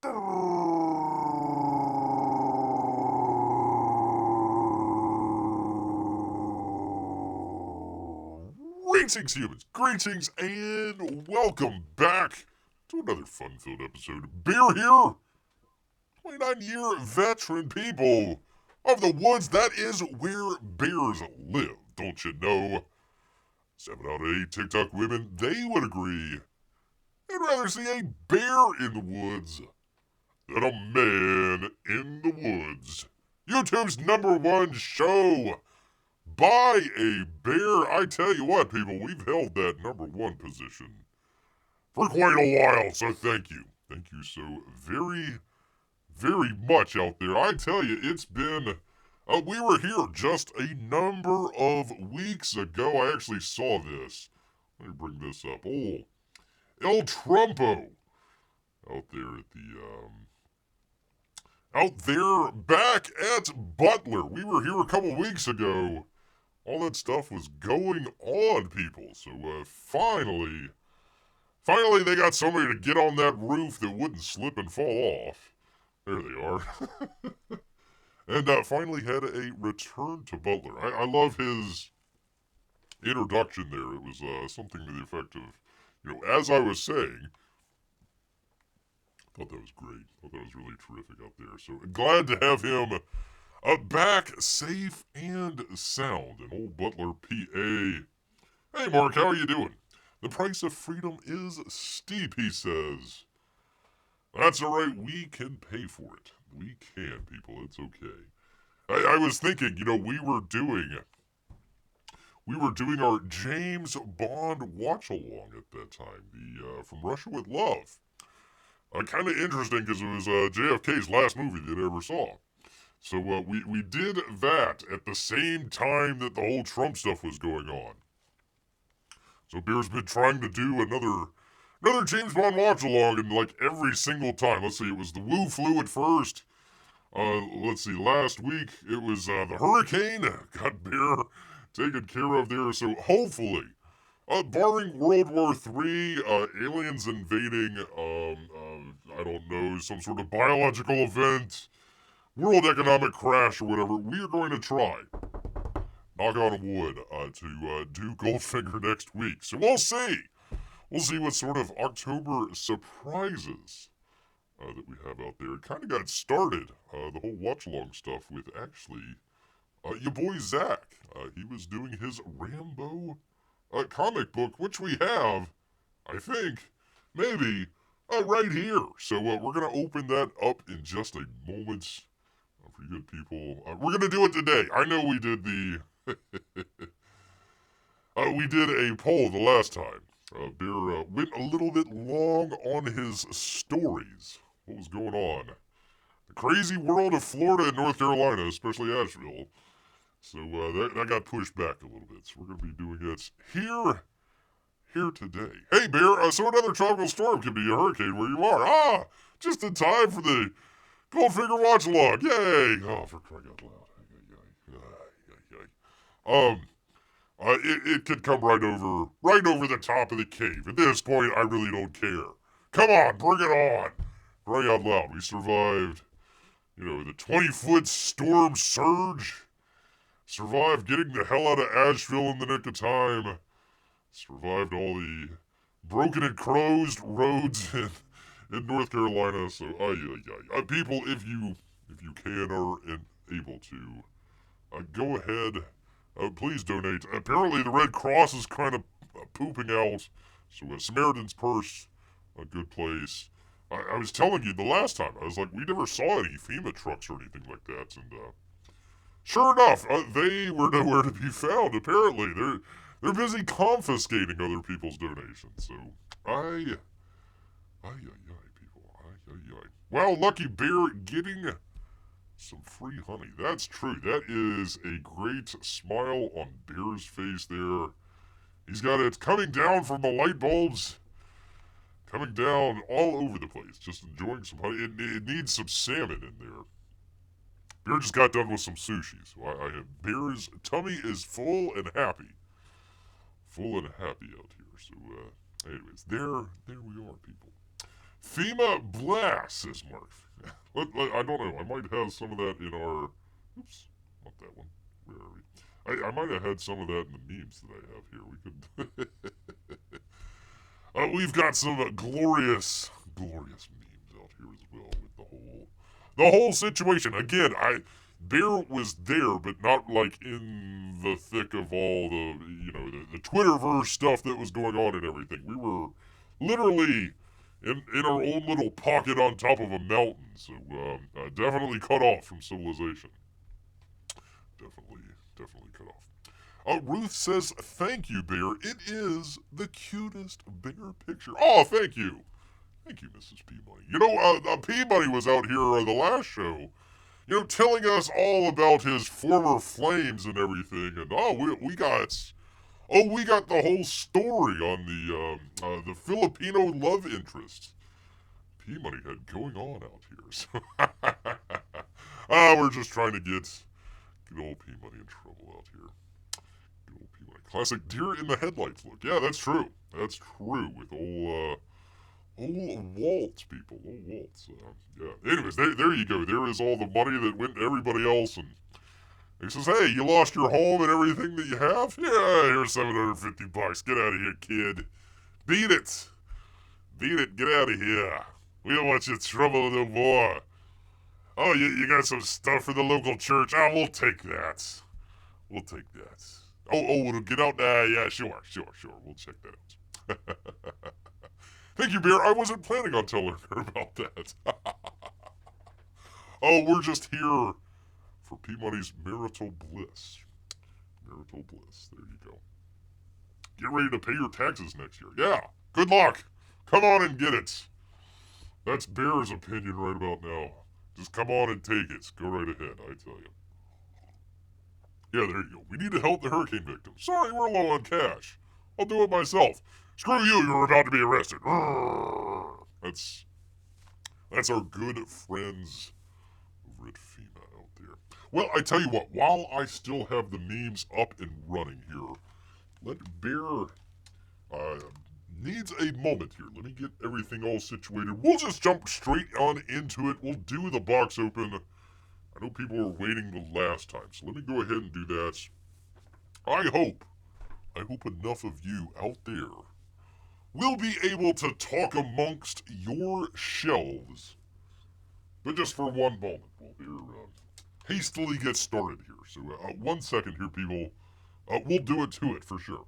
Greetings, humans. Greetings, and welcome back to another fun-filled episode of Bear here. 29-year veteran people of the woods. That is where bears live, don't you know? 7 out of 8 TikTok women, they would agree. They'd rather see a bear in the woods than a man in the woods. YouTube's #1 show by a bear. I tell you what, people, we've held that #1 position for quite a while, so thank you. Thank you so very, very much out there. I tell you, it's been... we were here just a number of weeks ago. I actually saw this. Let me bring this up. Oh, El Trumpo out there at the... out there back at Butler. We were here a couple weeks ago. All that stuff was going on, people. So finally they got somebody to get on that roof that wouldn't slip and fall off. There they are. And finally had a return to Butler. I love his introduction there. It was something to the effect of, as I was saying, I thought that was great. I thought that was really terrific out there. So glad to have him back safe and sound in old Butler, PA. Hey, Marc, how are you doing? The price of freedom is steep, he says. That's all right. We can pay for it. We can, people. It's okay. I was thinking, we were doing our James Bond watch-along at that time, the From Russia with Love. Kind of interesting because it was JFK's last movie that I ever saw. So we did that at the same time that the whole Trump stuff was going on. So Bear's been trying to do another James Bond watch-along, and like every single time. Let's see, it was the Wu flu at first. Let's see, last week it was the hurricane. Got Bear taken care of there. So hopefully, barring World War III, aliens invading, I don't know, some sort of biological event, world economic crash or whatever, we are going to try, knock on wood, to do Goldfinger next week. So we'll see. We'll see what sort of October surprises that we have out there. It kind of got started, the whole watch-along stuff, with actually your boy Zach. He was doing his Rambo comic book, which we have, I think, maybe, right here. So we're going to open that up in just a moment. For you good people, we're going to do it today. I know we did the... we did a poll the last time. Bear went a little bit long on his stories. What was going on? The crazy world of Florida and North Carolina, especially Asheville. So that got pushed back a little bit. So we're going to be doing it here today. Hey, Bear, so another tropical storm could be a hurricane where you are. Just in time for the Goldfinger watch-along. Yay! Oh, for crying out loud. It could come right over the top of the cave. At this point, I really don't care. Come on, bring it on. Crying out loud. We survived, the 20-foot storm surge. Survived getting the hell out of Asheville in the nick of time. Survived all the broken and closed roads in North Carolina. So, people, if you can or are able to, go ahead. Please donate. Apparently, the Red Cross is kind of pooping out. So, Samaritan's Purse, a good place. I was telling you the last time, I was like, we never saw any FEMA trucks or anything like that. And sure enough, they were nowhere to be found. Apparently, they're busy confiscating other people's donations. So, people. Wow, Lucky Bear getting some free honey. That's true. That is a great smile on Bear's face there. He's got it coming down from the light bulbs. Coming down all over the place. Just enjoying some honey. It needs some salmon in there. Bear just got done with some sushi. So Bear's tummy is full and happy. Full and happy out here. So, anyways, there we are, people. FEMA Blast, says Marc. I don't know. I might have some of that in our... Oops, not that one. Where are we? I might have had some of that in the memes that I have here. We could... we've got some glorious memes out here as well with the whole situation. Again, Bear was there, but not like in the thick of all the, the Twitterverse stuff that was going on and everything. We were literally in our own little pocket on top of a mountain, so definitely cut off from civilization. Definitely cut off. Ruth says, thank you, Bear. It is the cutest bear picture. Oh, thank you. Thank you, Mrs. Peabody. Peabody was out here the last show, telling us all about his former flames and everything, and we got the whole story on the Filipino love interest Peabody had going on out here. So we're just trying to get old Peabody in trouble out here. Good old Peabody. Classic deer in the headlights look. Yeah, that's true. That's true with old Waltz, people. Old Waltz. Yeah. Anyways, there you go. There is all the money that went to everybody else, and he says, hey, you lost your home and everything that you have? Yeah, here's $750. Get out of here, kid. Beat it. Get out of here. We don't want you in trouble no more. Oh, you got some stuff for the local church? We'll take that. Oh, it'll get out? Yeah, sure. We'll check that out. Thank you, Bear. I wasn't planning on telling her about that. Oh, we're just here for Peabody's marital bliss. There you go. Get ready to pay your taxes next year. Yeah, good luck. Come on and get it. That's Bear's opinion right about now. Just come on and take it. Go right ahead, I tell you. Yeah, there you go. We need to help the hurricane victims. Sorry, we're low on cash. I'll do it myself. Screw you, you're about to be arrested. That's our good friends over at FEMA out there. Well, I tell you what, while I still have the memes up and running here, let Bear needs a moment here. Let me get everything all situated. We'll just jump straight on into it. We'll do the box open. I know people were waiting the last time, so let me go ahead and do that. I hope enough of you out there will be able to talk amongst your shelves. But just for one moment, we'll hastily get started here. So 1 second here, people. We'll do it to it for sure.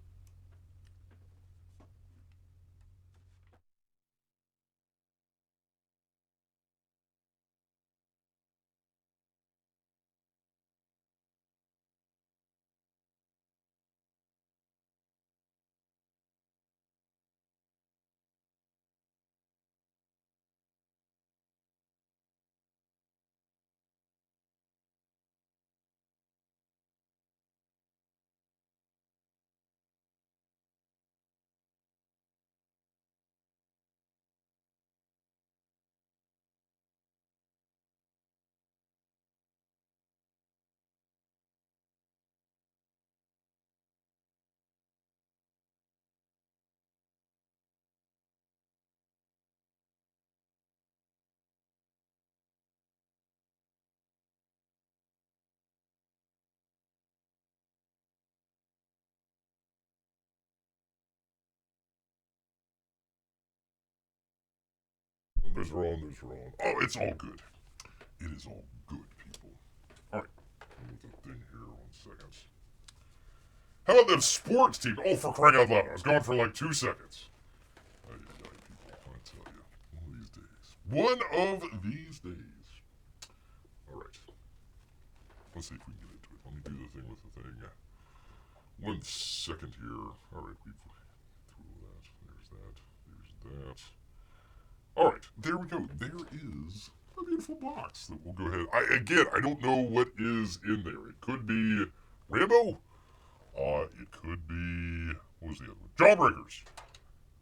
There's wrong. Oh, it's all good. It is all good, people. Alright, let me get the thing here 1 second. How about them sports teams? Oh, for crying out loud. I was gone for like 2 seconds. People, I tell you. One of these days. Alright. Let's see if we can get into it. Let me do the thing with the thing. 1 second here. Alright, we've through that. There's that. Alright, there we go. There is a beautiful box that we'll go ahead. I don't know what is in there. It could be Rambo. It could be, what was the other one? Jawbreakers.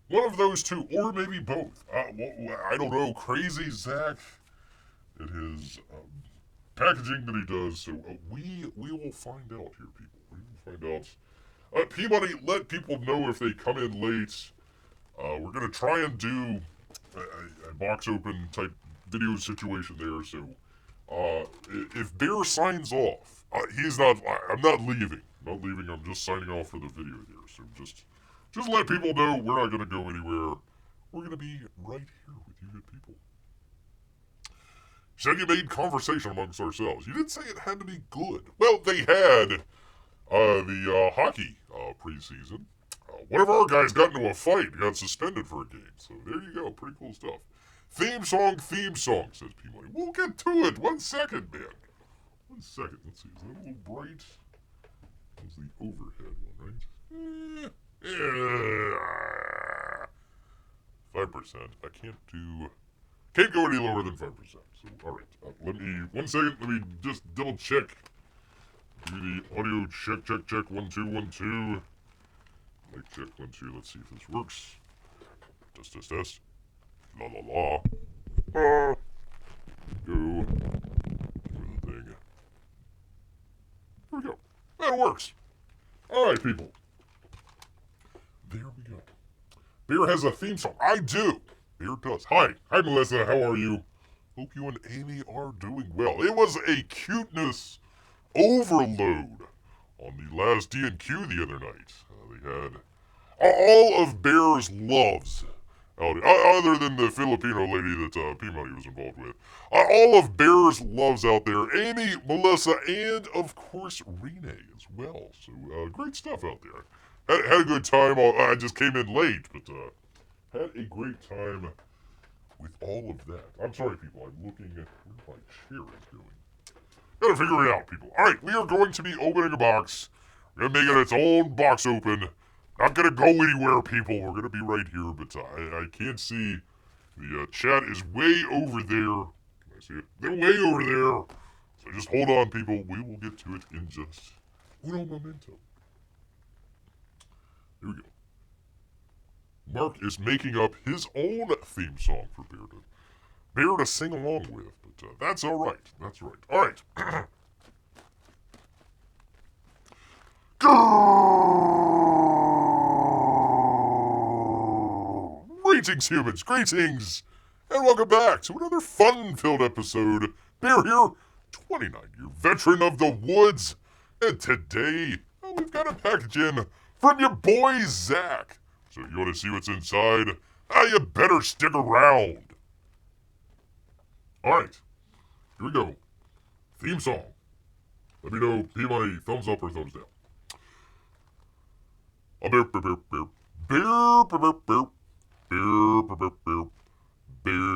One of those two, or maybe both. I don't know. Crazy Zach and his packaging that he does. So we will find out here, people. We will find out. Peabody, let people know if they come in late. We're going to try and do a box open type video situation there. So if Bear signs off, he's not. I'm not leaving. I'm not leaving. I'm just signing off for the video there. So just let people know we're not gonna go anywhere. We're gonna be right here with you good people. Said you made conversation amongst ourselves. You didn't say it had to be good. Well, they had the hockey preseason. One of our guys got into a fight, got suspended for a game. So there you go, pretty cool stuff. Theme song, says P-Money. We'll get to it. 1 second, man. 1 second. Let's see, is that a little bright? That's the overhead one, right? 5%. I can't go any lower than 5%. So, alright. Let me, 1 second, let me just double check. Do the audio check. 1, 2, 1, 2. Mic check 1, 2. Let's see if this works. Test. La. Go. Do the thing. There we go. That works. Alright, people. There we go. Bear has a theme song. I do. Bear does. Hi, Melissa. How are you? Hope you and Amy are doing well. It was a cuteness overload on the last D&Q the other night. They had all of Bear's loves out, other than the Filipino lady that P-Money was involved with. All of Bear's loves out there. Amy, Melissa, and of course Renee as well. So great stuff out there. Had a good time. I just came in late, but had a great time with all of that. I'm sorry, people. I'm looking at where my chair is going. Gotta figure it out, people. Alright, we are going to be opening a box. We're gonna make it its own box open. Not gonna go anywhere, people. We're gonna be right here, but I can't see. The chat is way over there. Can I see it? They're way over there. So just hold on, people. We will get to it in just uno momento. Here we go. Marc is making up his own theme song for Bear to sing along with, but that's all right. That's right. All right. Greetings, humans. Greetings, and welcome back to another fun-filled episode. Bear here, 29-year veteran of the woods, and today we've got a package in from your boy Zach. So you want to see what's inside? You better stick around. Alright, here we go. Theme song. Let me know, P-Money, thumbs up or thumbs down. Bear. Bears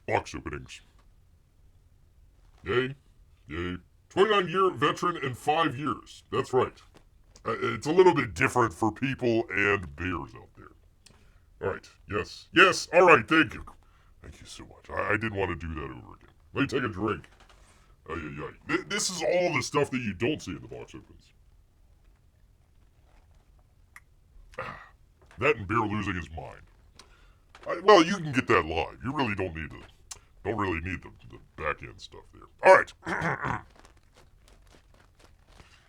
box openings. Yay. 29-year veteran in 5 years. That's right. It's a little bit different for people and bears out there. Alright, yes, alright, thank you. Thank you so much. I didn't want to do that over again. Let me take a drink. This is all the stuff that you don't see in the box opens. That and Bear losing his mind. Well, you can get that live. You really don't need the back end stuff there. Alright.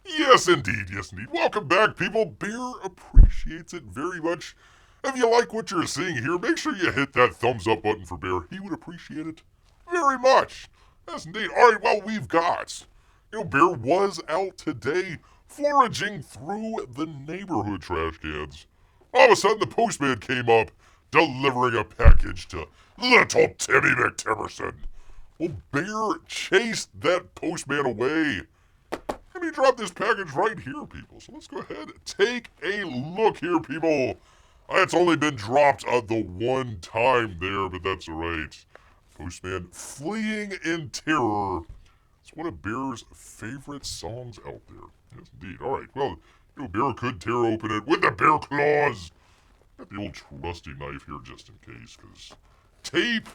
Yes, indeed. Welcome back, people. Bear appreciates it very much. If you like what you're seeing here, make sure you hit that thumbs up button for Bear. He would appreciate it very much. Yes, indeed. Alright, well, we've got... Bear was out today foraging through the neighborhood trash cans. All of a sudden, the postman came up, delivering a package to little Timmy McTimerson. Well, Bear chased that postman away. And he dropped this package right here, people. So let's go ahead and take a look here, people. It's only been dropped the one time there, but that's alright. Postman fleeing in terror. It's one of Bear's favorite songs out there. Yes, indeed. Alright, well, Bear could tear open it with the bear claws. Got the old trusty knife here just in case, because tape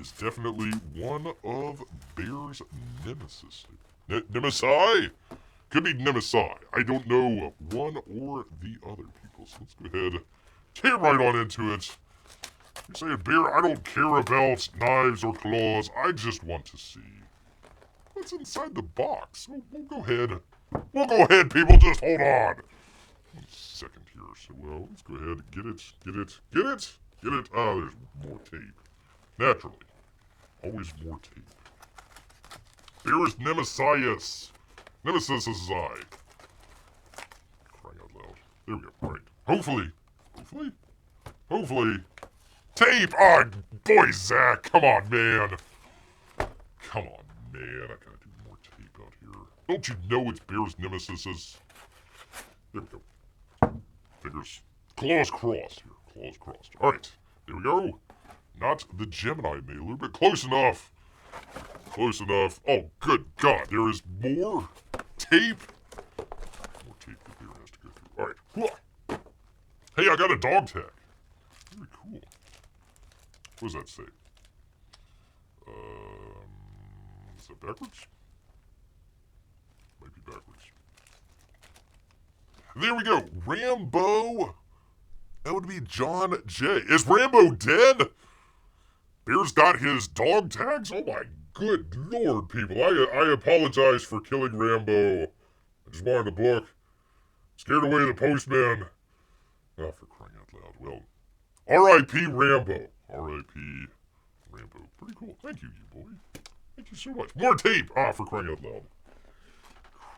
is definitely one of Bear's nemesis. Nemesi? Could be Nemesi. I don't know one or the other, people. So let's go ahead, tear right on into it. You say, Bear, I don't care about knives or claws. I just want to see what's inside the box. We'll go ahead. We'll go ahead, people. Just hold on. 1 second here. So, let's go ahead and get it. Ah, there's more tape. Naturally. Always more tape. There's Nemesis. Nemesis is I. Crying out loud. There we go. Right. Hopefully. Tape! Ah, boy, Zach. Come on, man. I gotta do more tape out here. Don't you know it's Bear's Nemesis? There we go. Fingers. Claws crossed here. Claws crossed. Alright. There we go. Not the Gemini mailer, but close enough. Close enough. Oh, good God. There is more tape. More tape that Bear has to go through. Alright. Hey, I got a dog tag. Very cool. What does that say? Is that backwards? Might be backwards. There we go. Rambo. That would be John J. Is Rambo dead? Bear's got his dog tags? Oh my good lord, people. I apologize for killing Rambo. I just wanted the book. Scared away the postman. Oh, for crying out loud. Well, R.I.P. Rambo. R.I.P. Rambo. Pretty cool. Thank you, you boy. Thank you so much. More tape. Ah, for crying out loud.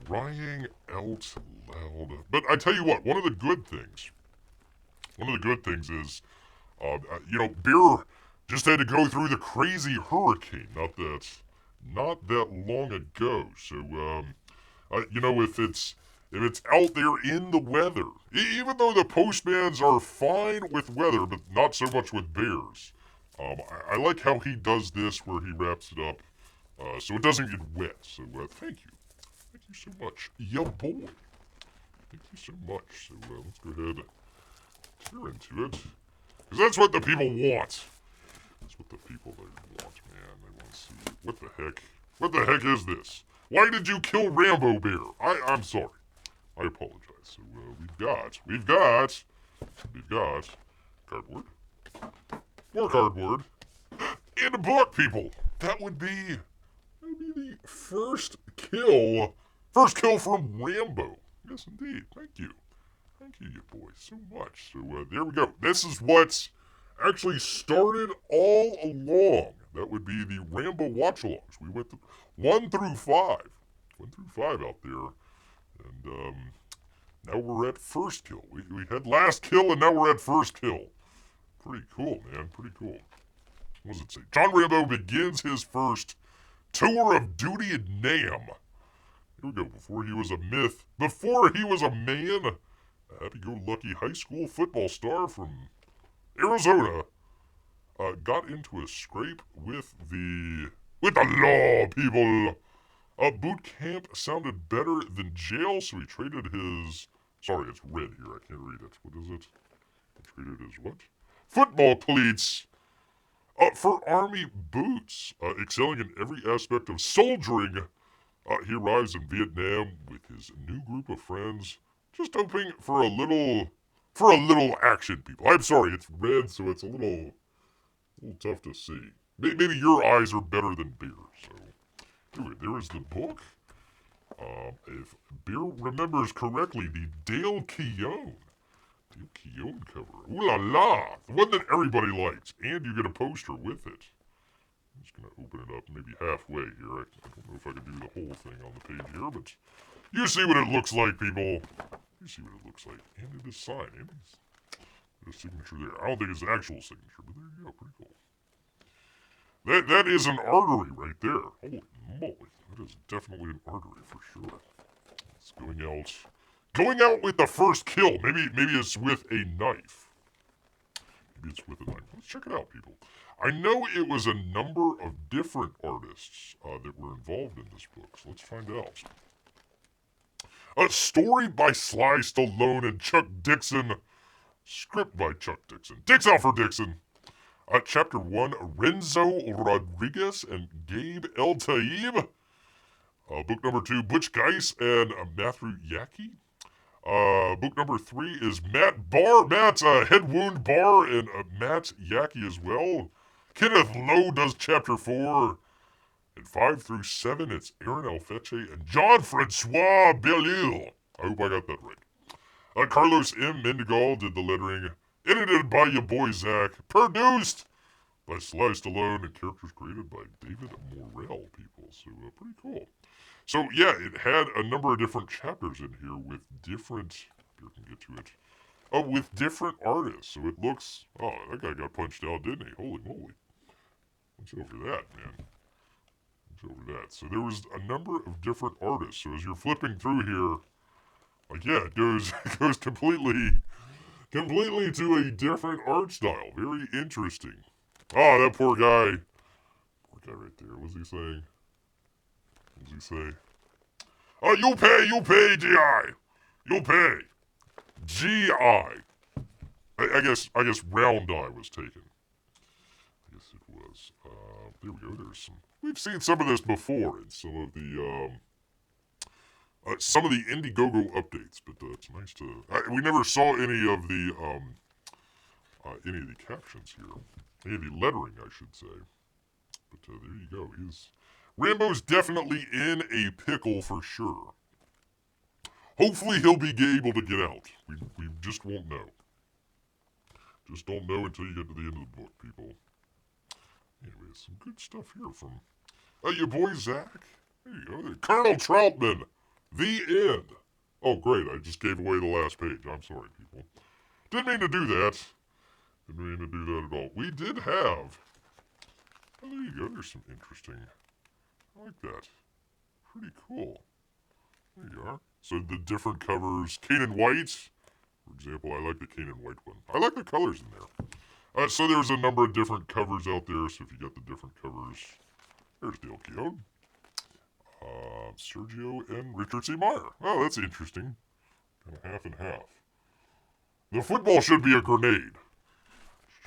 Crying out loud. But I tell you what, one of the good things is, Bear just had to go through the crazy hurricane not that long ago. So, if it's out there in the weather, even though the postmans are fine with weather, but not so much with bears. I like how he does this where he wraps it up, so it doesn't get wet. So, thank you. Thank you so much. Ya boy. Thank you so much. So, let's go ahead and tear into it. Because that's what the people want. That's what the people want, man. They want to see, what the heck? What the heck is this? Why did you kill Rambo Bear? I'm sorry. I apologize. So, we've got cardboard. More cardboard. And a book, people. That would be the first kill from Rambo. Yes, indeed. Thank you. Thank you, you boys, so much. So, there we go. This is what's actually started all along. That would be the Rambo watch-alongs. We went through 1 through 5. 1 through 5 out there. And, now we're at first kill. We had last kill, and now we're at first kill. Pretty cool, man. Pretty cool. What does it say? John Rambo begins his first tour of duty in Nam. Here we go. Before he was a myth. Before he was a man. A happy-go-lucky high school football star from Arizona. Got into a scrape with the law, people. Boot camp sounded better than jail, so he traded his... Sorry, it's red here. I can't read it. What is it? He traded his what? Football cleats for army boots. Excelling in every aspect of soldiering. He arrives in Vietnam with his new group of friends. Just hoping for a little action, people. I'm sorry, it's red, so it's a little tough to see. Maybe your eyes are better than Bear's, so... Anyway, there is the book. If Bear remembers correctly, the Dale Keown cover. Ooh la la! The one that everybody likes. And you get a poster with it. I'm just going to open it up maybe halfway here. I don't know if I can do the whole thing on the page here, but you see what it looks like, people. You see what it looks like. And it is signed. And there's a signature there. I don't think it's an actual signature, but there you go. Pretty cool. That is an artery right there. Holy moly. That is definitely an artery for sure. It's going out with the first kill. Maybe it's with a knife. Let's check it out, people. I know it was a number of different artists that were involved in this book, so let's find out. A story by Sly Stallone and Chuck Dixon. Script by Chuck Dixon. Dicks out for Dixon. Chapter 1, Renzo Rodriguez and Gabe El Taib. Book number 2, Butch Geis and Matthew Yaki. Book number 3 is Matt's Head Wound Bar and Matt Yaki as well. Kenneth Lowe does chapter 4. And 5 through 7, it's Aaron Alfeche and Jean-Francois Bellil. I hope I got that right. Carlos M. Mendigal did the lettering. Edited by your boy Zach. Produced by Sly Stallone and characters created by David Morrell, people. So, pretty cool. So, yeah, it had a number of different chapters in here with different... Here, I can get to it. Oh, with different artists. So it looks... Oh, that guy got punched out, didn't he? Holy moly. What's over that, man? What's over that? So there was a number of different artists. So as you're flipping through here, like, yeah, it goes completely to a different art style. Very interesting. Oh, that poor guy. Poor guy right there. What's he saying? What does he say? Oh, you'll pay, GI. You'll pay. GI. I guess round eye was taken. I guess it was. There we go. There's some. We've seen some of this before in some of the Indiegogo updates, but it's nice to. We never saw any of the captions here, any of the lettering, I should say. But there you go. Rambo's definitely in a pickle for sure. Hopefully he'll be able to get out. We just won't know. Just don't know until you get to the end of the book, people. Anyway, some good stuff here from your boy Zach. There you go. Colonel Troutman. The end. Oh, great. I just gave away the last page. I'm sorry, people. Didn't mean to do that. Didn't mean to do that at all. We did have... Oh, there you go. There's some interesting... I like that. Pretty cool. There you are. So the different covers. Kanan White. For example, I like the Kanan White one. I like the colors in there. So there's a number of different covers out there. So if you got the different covers... There's Dale Keown. Sergio and Richard C. Meyer. Oh, that's interesting. Kind of half and half. The football should be a grenade.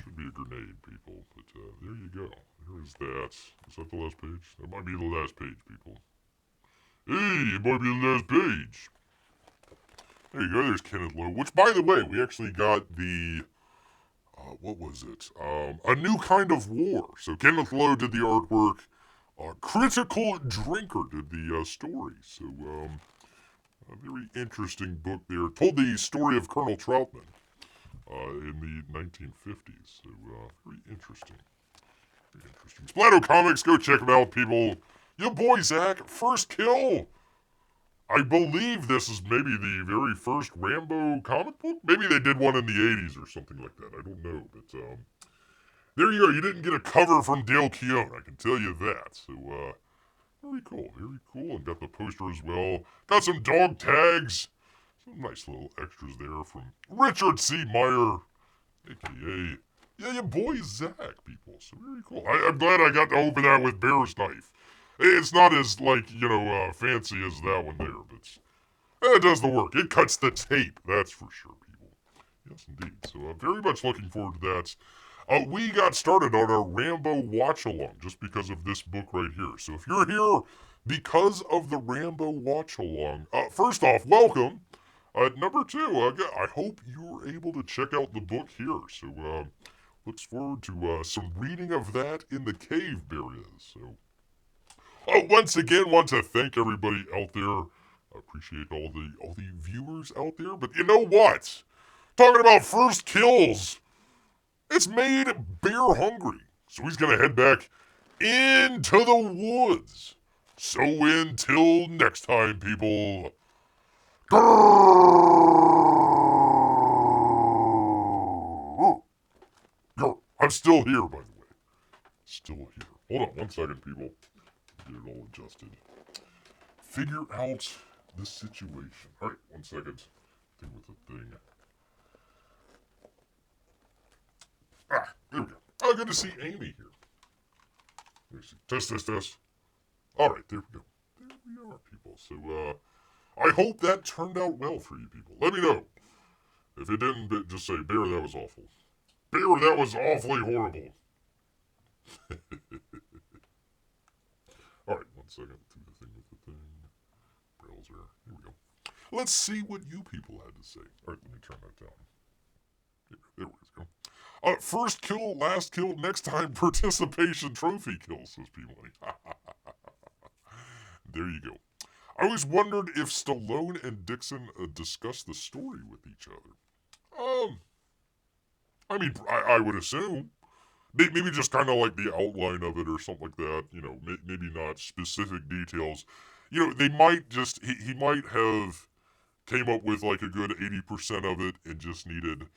Should be a grenade, people. But there you go. There is that. Is that the last page? That might be the last page, people. Hey, it might be the last page. There you go. There's Kenneth Lowe. Which, by the way, we actually got the... what was it? A New Kind of War. So Kenneth Lowe did the artwork. Critical Drinker did the story. So, a very interesting book there. Told the story of Colonel Troutman in the 1950s. So, very interesting. Very interesting. Splato Comics, go check them out, people. Your boy Zach, first kill. I believe this is maybe the very first Rambo comic book. Maybe they did one in the 80s or something like that. I don't know, but there you go. You didn't get a cover from Dale Keown, I can tell you that. So, very cool. Very cool. And got the poster as well. Got some dog tags. Some nice little extras there from Richard C. Meyer, a.k.a. Yeah, your boy Zach, people. So, very cool. I'm glad I got to open that with Bear's Knife. It's not as, fancy as that one there, but it does the work. It cuts the tape, that's for sure, people. Yes, indeed. So, I'm very much looking forward to that. We got started on our Rambo watch-along just because of this book right here. So if you're here because of the Rambo watch-along, first off, welcome. Number two, I hope you're able to check out the book here. So looks forward to some reading of that in the cave areas. So once again, want to thank everybody out there. I appreciate all the viewers out there. But you know what? Talking about first kills. It's made Bear hungry, so he's going to head back into the woods. So until next time, people. I'm still here, by the way. Still here. Hold on 1 second, people. Get it all adjusted. Figure out the situation. All right, 1 second. Thing with the thing. There we go. Oh, good to see Amy here. Test. All right, there we go. There we are, people. So, I hope that turned out well for you people. Let me know. If it didn't, just say, Bear, that was awful. Bear, that was awfully horrible. All right, 1 second. Do the thing with the thing. Browser. Here we go. Let's see what you people had to say. All right, let me turn that down. There we go. First kill, last kill, next time participation trophy kill, says P-Money. There you go. I always wondered if Stallone and Dixon discussed the story with each other. I mean, I would assume. Maybe just kind of like the outline of it or something like that. Maybe not specific details. They might just, he might have came up with like a good 80% of it and just needed,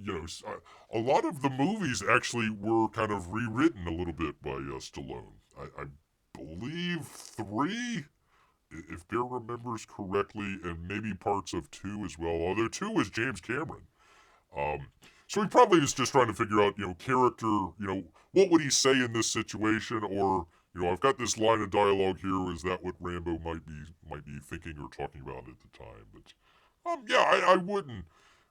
a lot of the movies actually were kind of rewritten a little bit by Stallone. I believe 3, if Bear remembers correctly, and maybe parts of 2 as well. Although 2 was James Cameron. Um, so he probably is just trying to figure out, character, what would he say in this situation, or, I've got this line of dialogue here. Is that what Rambo might be thinking or talking about at the time? But, yeah, I wouldn't,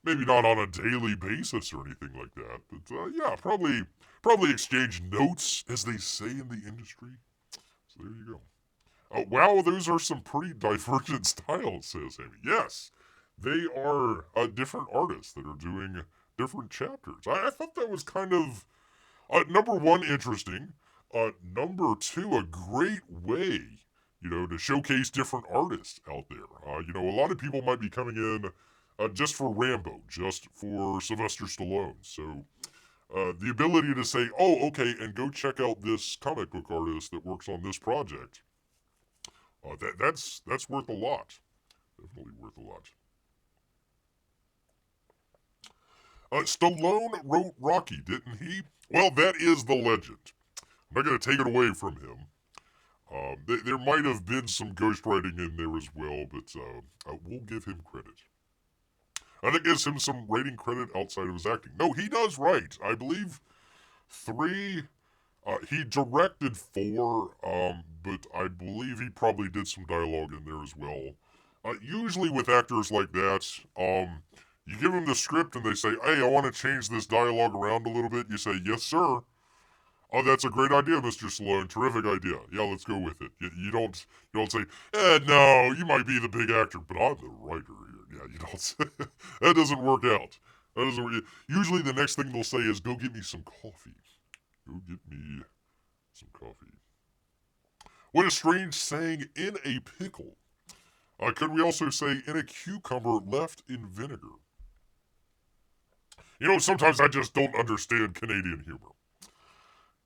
maybe not on a daily basis or anything like that, but yeah, probably exchange notes, as they say in the industry. So there you go. Wow, those are some pretty divergent styles, says Amy. Yes, they are different artists that are doing different chapters. I thought that was kind of, number one, interesting. Number two, a great way, to showcase different artists out there. A lot of people might be coming in just for Rambo, just for Sylvester Stallone. So the ability to say, oh, okay, and go check out this comic book artist that works on this project. That's worth a lot. Definitely worth a lot. Stallone wrote Rocky, didn't he? Well, that is the legend. I'm not going to take it away from him. There might have been some ghostwriting in there as well, but we'll give him credit. I think gives him some writing credit outside of his acting. No, he does write. I believe 3. He directed 4, but I believe he probably did some dialogue in there as well. Usually with actors like that, you give them the script and they say, hey, I want to change this dialogue around a little bit. You say, yes, sir. Oh, that's a great idea, Mr. Stallone. Terrific idea. Yeah, let's go with it. You don't say, no, you might be the big actor, but I'm the writer here. Yeah, you don't say, that doesn't work out. That doesn't work. Usually the next thing they'll say is, go get me some coffee. Go get me some coffee. What a strange saying, in a pickle. Could we also say, in a cucumber left in vinegar? Sometimes I just don't understand Canadian humor.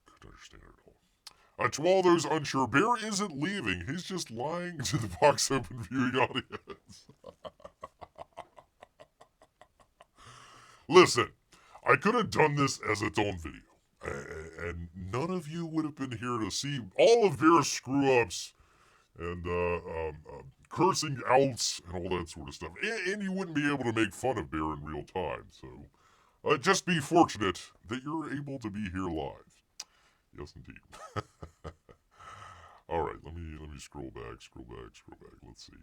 Couldn't understand it at all. To all those unsure, Bear isn't leaving. He's just lying to the box open viewing audience. Listen, I could have done this as its own video. And none of you would have been here to see all of Bear's screw-ups and cursing outs and all that sort of stuff. And you wouldn't be able to make fun of Bear in real time. So just be fortunate that you're able to be here live. Yes, indeed. All right, let me scroll back. Let's see.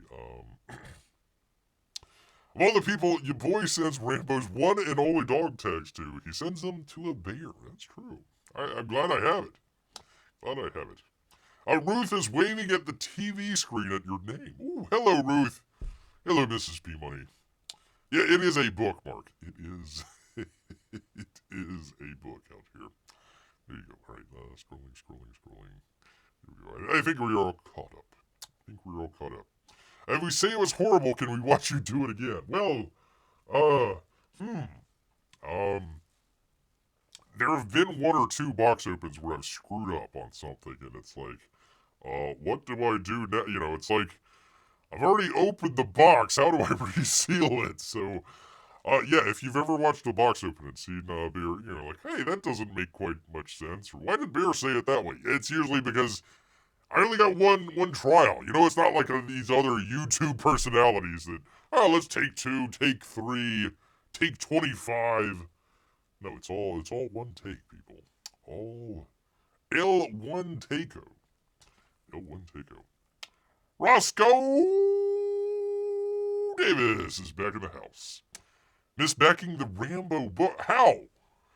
Of all the people your boy sends Rambo's one and only dog tags to, he sends them to a bear. That's true. I'm glad I have it. Ruth is waving at the TV screen at your name. Ooh, hello, Ruth. Hello, Mrs. P. Money. Yeah, it is a book, Mark. It is. It is a book out here. There you go. All right, scrolling. Here we go. I think we're all caught up. If we say it was horrible, can we watch you do it again? Well, there have been 1 or 2 box opens where I've screwed up on something, and it's like, what do I do now? It's like, I've already opened the box. How do I reseal it? So, yeah, if you've ever watched a box open and seen Bear, like, hey, that doesn't make quite much sense. Or why did Bear say it that way? It's usually because I only got one trial. It's not like these other YouTube personalities that, let's take 2, take 3, take 25. No, it's all one take, people. All L1 Takeo. L1 Takeo. Roscoe Davis is back in the house. Misbacking the Rambo book. How?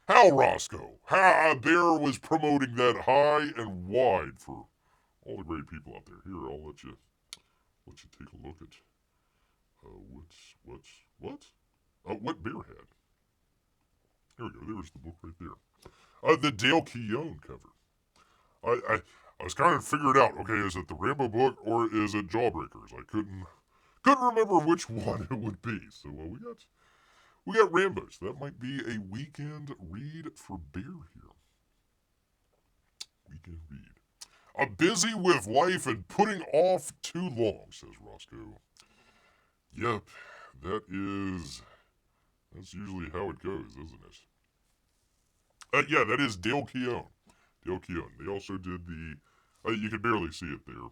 How, Roscoe? How Bear was promoting that high and wide for all the great people out there. Here, I'll let you take a look at what Bear had. There we go. There's the book right there. The Dale Keown cover. I was kind of figuring out, okay, is it the Rambo book or is it Jawbreakers? I couldn't remember which one it would be. So we got Rambo. So that might be a weekend read for Bear here. Weekend read. I'm busy with life and putting off too long, says Roscoe. Yep, that's usually how it goes, isn't it? Yeah, that is Dale Keown. Dale Keown. They also did the, you can barely see it there.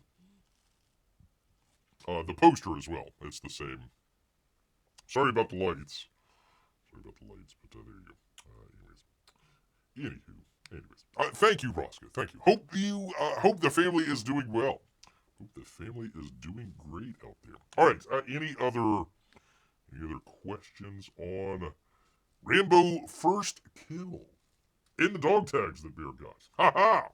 The poster as well. It's the same. Sorry about the lights. But there you go. Anyways. Thank you, Roscoe. Thank you. Hope the family is doing well. Hope the family is doing great out there. All right. Any other questions on Rambo first kill in the dog tags that Bear got? Ha ha.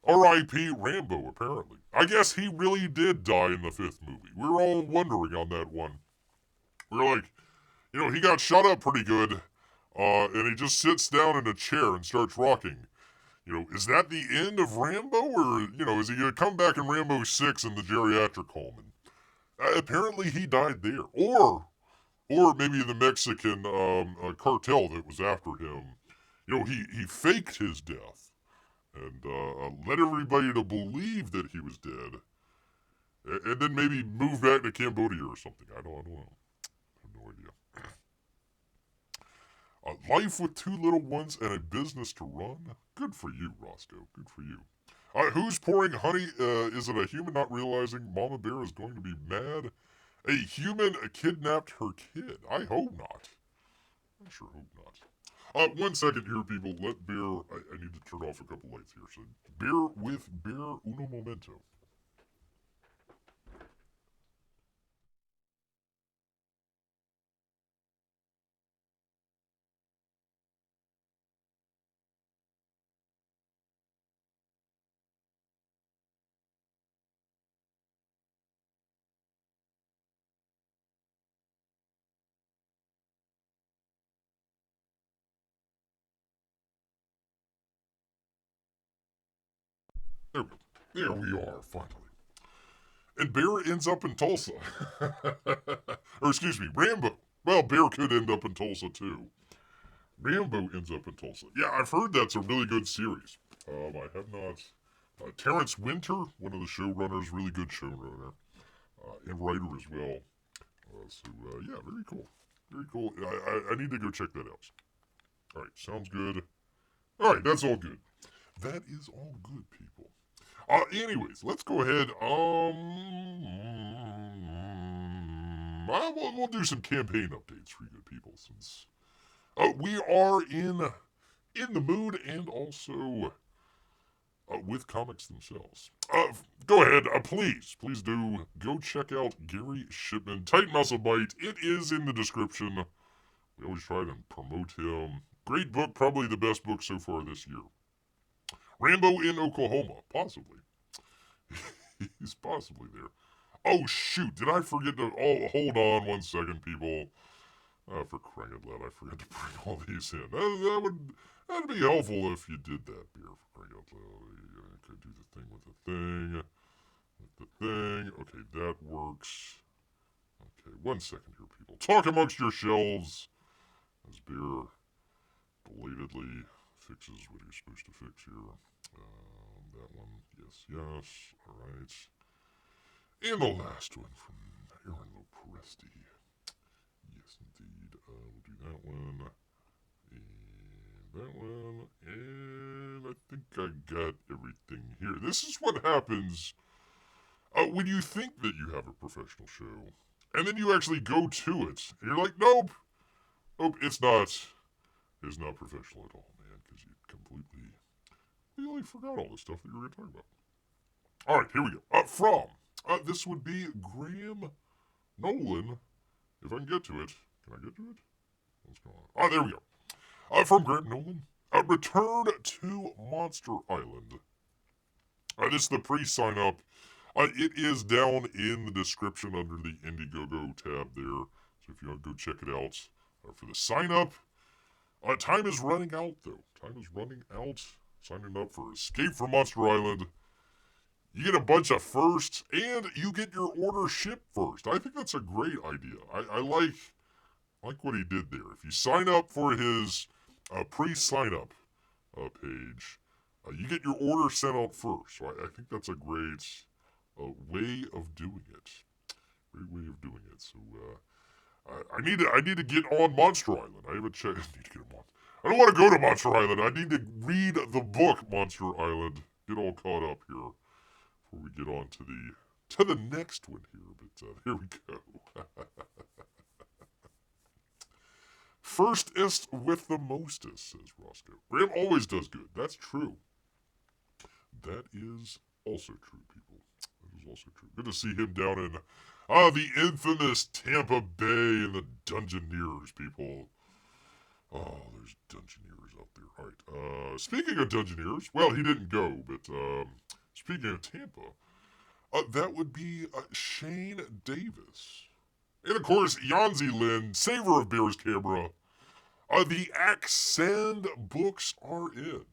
R.I.P. Rambo, apparently. I guess he really did die in the 5th movie. We were all wondering on that one. We were like, he got shot up pretty good, and he just sits down in a chair and starts rocking. Is that the end of Rambo, or, is he going to come back in Rambo 6 in the geriatric home? And, apparently he died there. Or maybe the Mexican cartel that was after him, he faked his death and led everybody to believe that he was dead, and then maybe moved back to Cambodia or something. I don't know. I have no idea. Life with 2 little ones and a business to run? Good for you, Roscoe. Good for you. Who's pouring honey? Is it a human not realizing Mama Bear is going to be mad? A human kidnapped her kid. I hope not. I sure hope not. 1 second here, people. Let Bear... I need to turn off a couple lights here. So, Bear with Bear uno momento. There we are, finally. And Bear ends up in Tulsa. Or excuse me, Rambo. Well, Bear could end up in Tulsa too. Rambo ends up in Tulsa. Yeah, I've heard that's a really good series. I have not. Terrence Winter, one of the showrunners, really good showrunner, and writer as well. Yeah, very cool. Very cool. I need to go check that out. All right, sounds good. All right, that's all good. That is all good, people. Anyways, let's go ahead. We'll do some campaign updates for you good people, since we are in the mood, and also with comics themselves. Go ahead, please do go check out Gary Shipman, Tight Muscle Bite. It is in the description. We always try to promote him. Great book, probably the best book so far this year. Rambo in Oklahoma, possibly. He's possibly there. Oh shoot! Did I forget to? Oh, hold on 1 second, people. For crying out loud, I forgot to bring all these in. That'd be helpful if you did that, Beer. For crying out loud, I could do the thing with the thing. Okay, that works. Okay, 1 second here, people. Talk amongst yourselves. As Beer belatedly fixes what he's supposed to fix here. That one, yes. All right. And the last one from Aaron Lopresti. Yes, indeed. We'll do that one. And that one. And I think I got everything here. This is what happens when you think that you have a professional show, and then you actually go to it, and you're like, nope, it's not professional at all, man, because you completely forgot all the stuff that you were going to talk about. All right, here we go. This would be Graham Nolan, if I can get to it. Can I get to it? What's going on? There we go. From Graham Nolan. Return to Monster Island. This is the pre-sign up. It is down in the description under the Indiegogo tab there. So if you want to go check it out. For the sign up. Time is running out, though. Time is running out. signing up for Escape from Monster Island. You get a bunch of firsts, and you get your order shipped first. I think that's a great idea. I like what he did there. If you sign up for his pre-sign-up page, you get your order sent out first. So I think that's a great way of doing it. Great way of doing it. So I need to get on Monster Island. I haven't checked. I need to get on. I don't want to go to Monster Island. I need to read the book Monster Island. Get all caught up here before we get on to the next one here. But here we go. Firstest with the mostest, says Roscoe. Graham always does good. That's true. That is also true, people. That is also true. Good to see him down in the infamous Tampa Bay and the Dungeoneers, people. Oh, there's Dungeoneers out there. All right. Speaking of Dungeoneers, well, he didn't go, but speaking of Tampa, that would be Shane Davis. And of course, Yanzi Lin, saver of Bear's Camera. The Axcend books are in.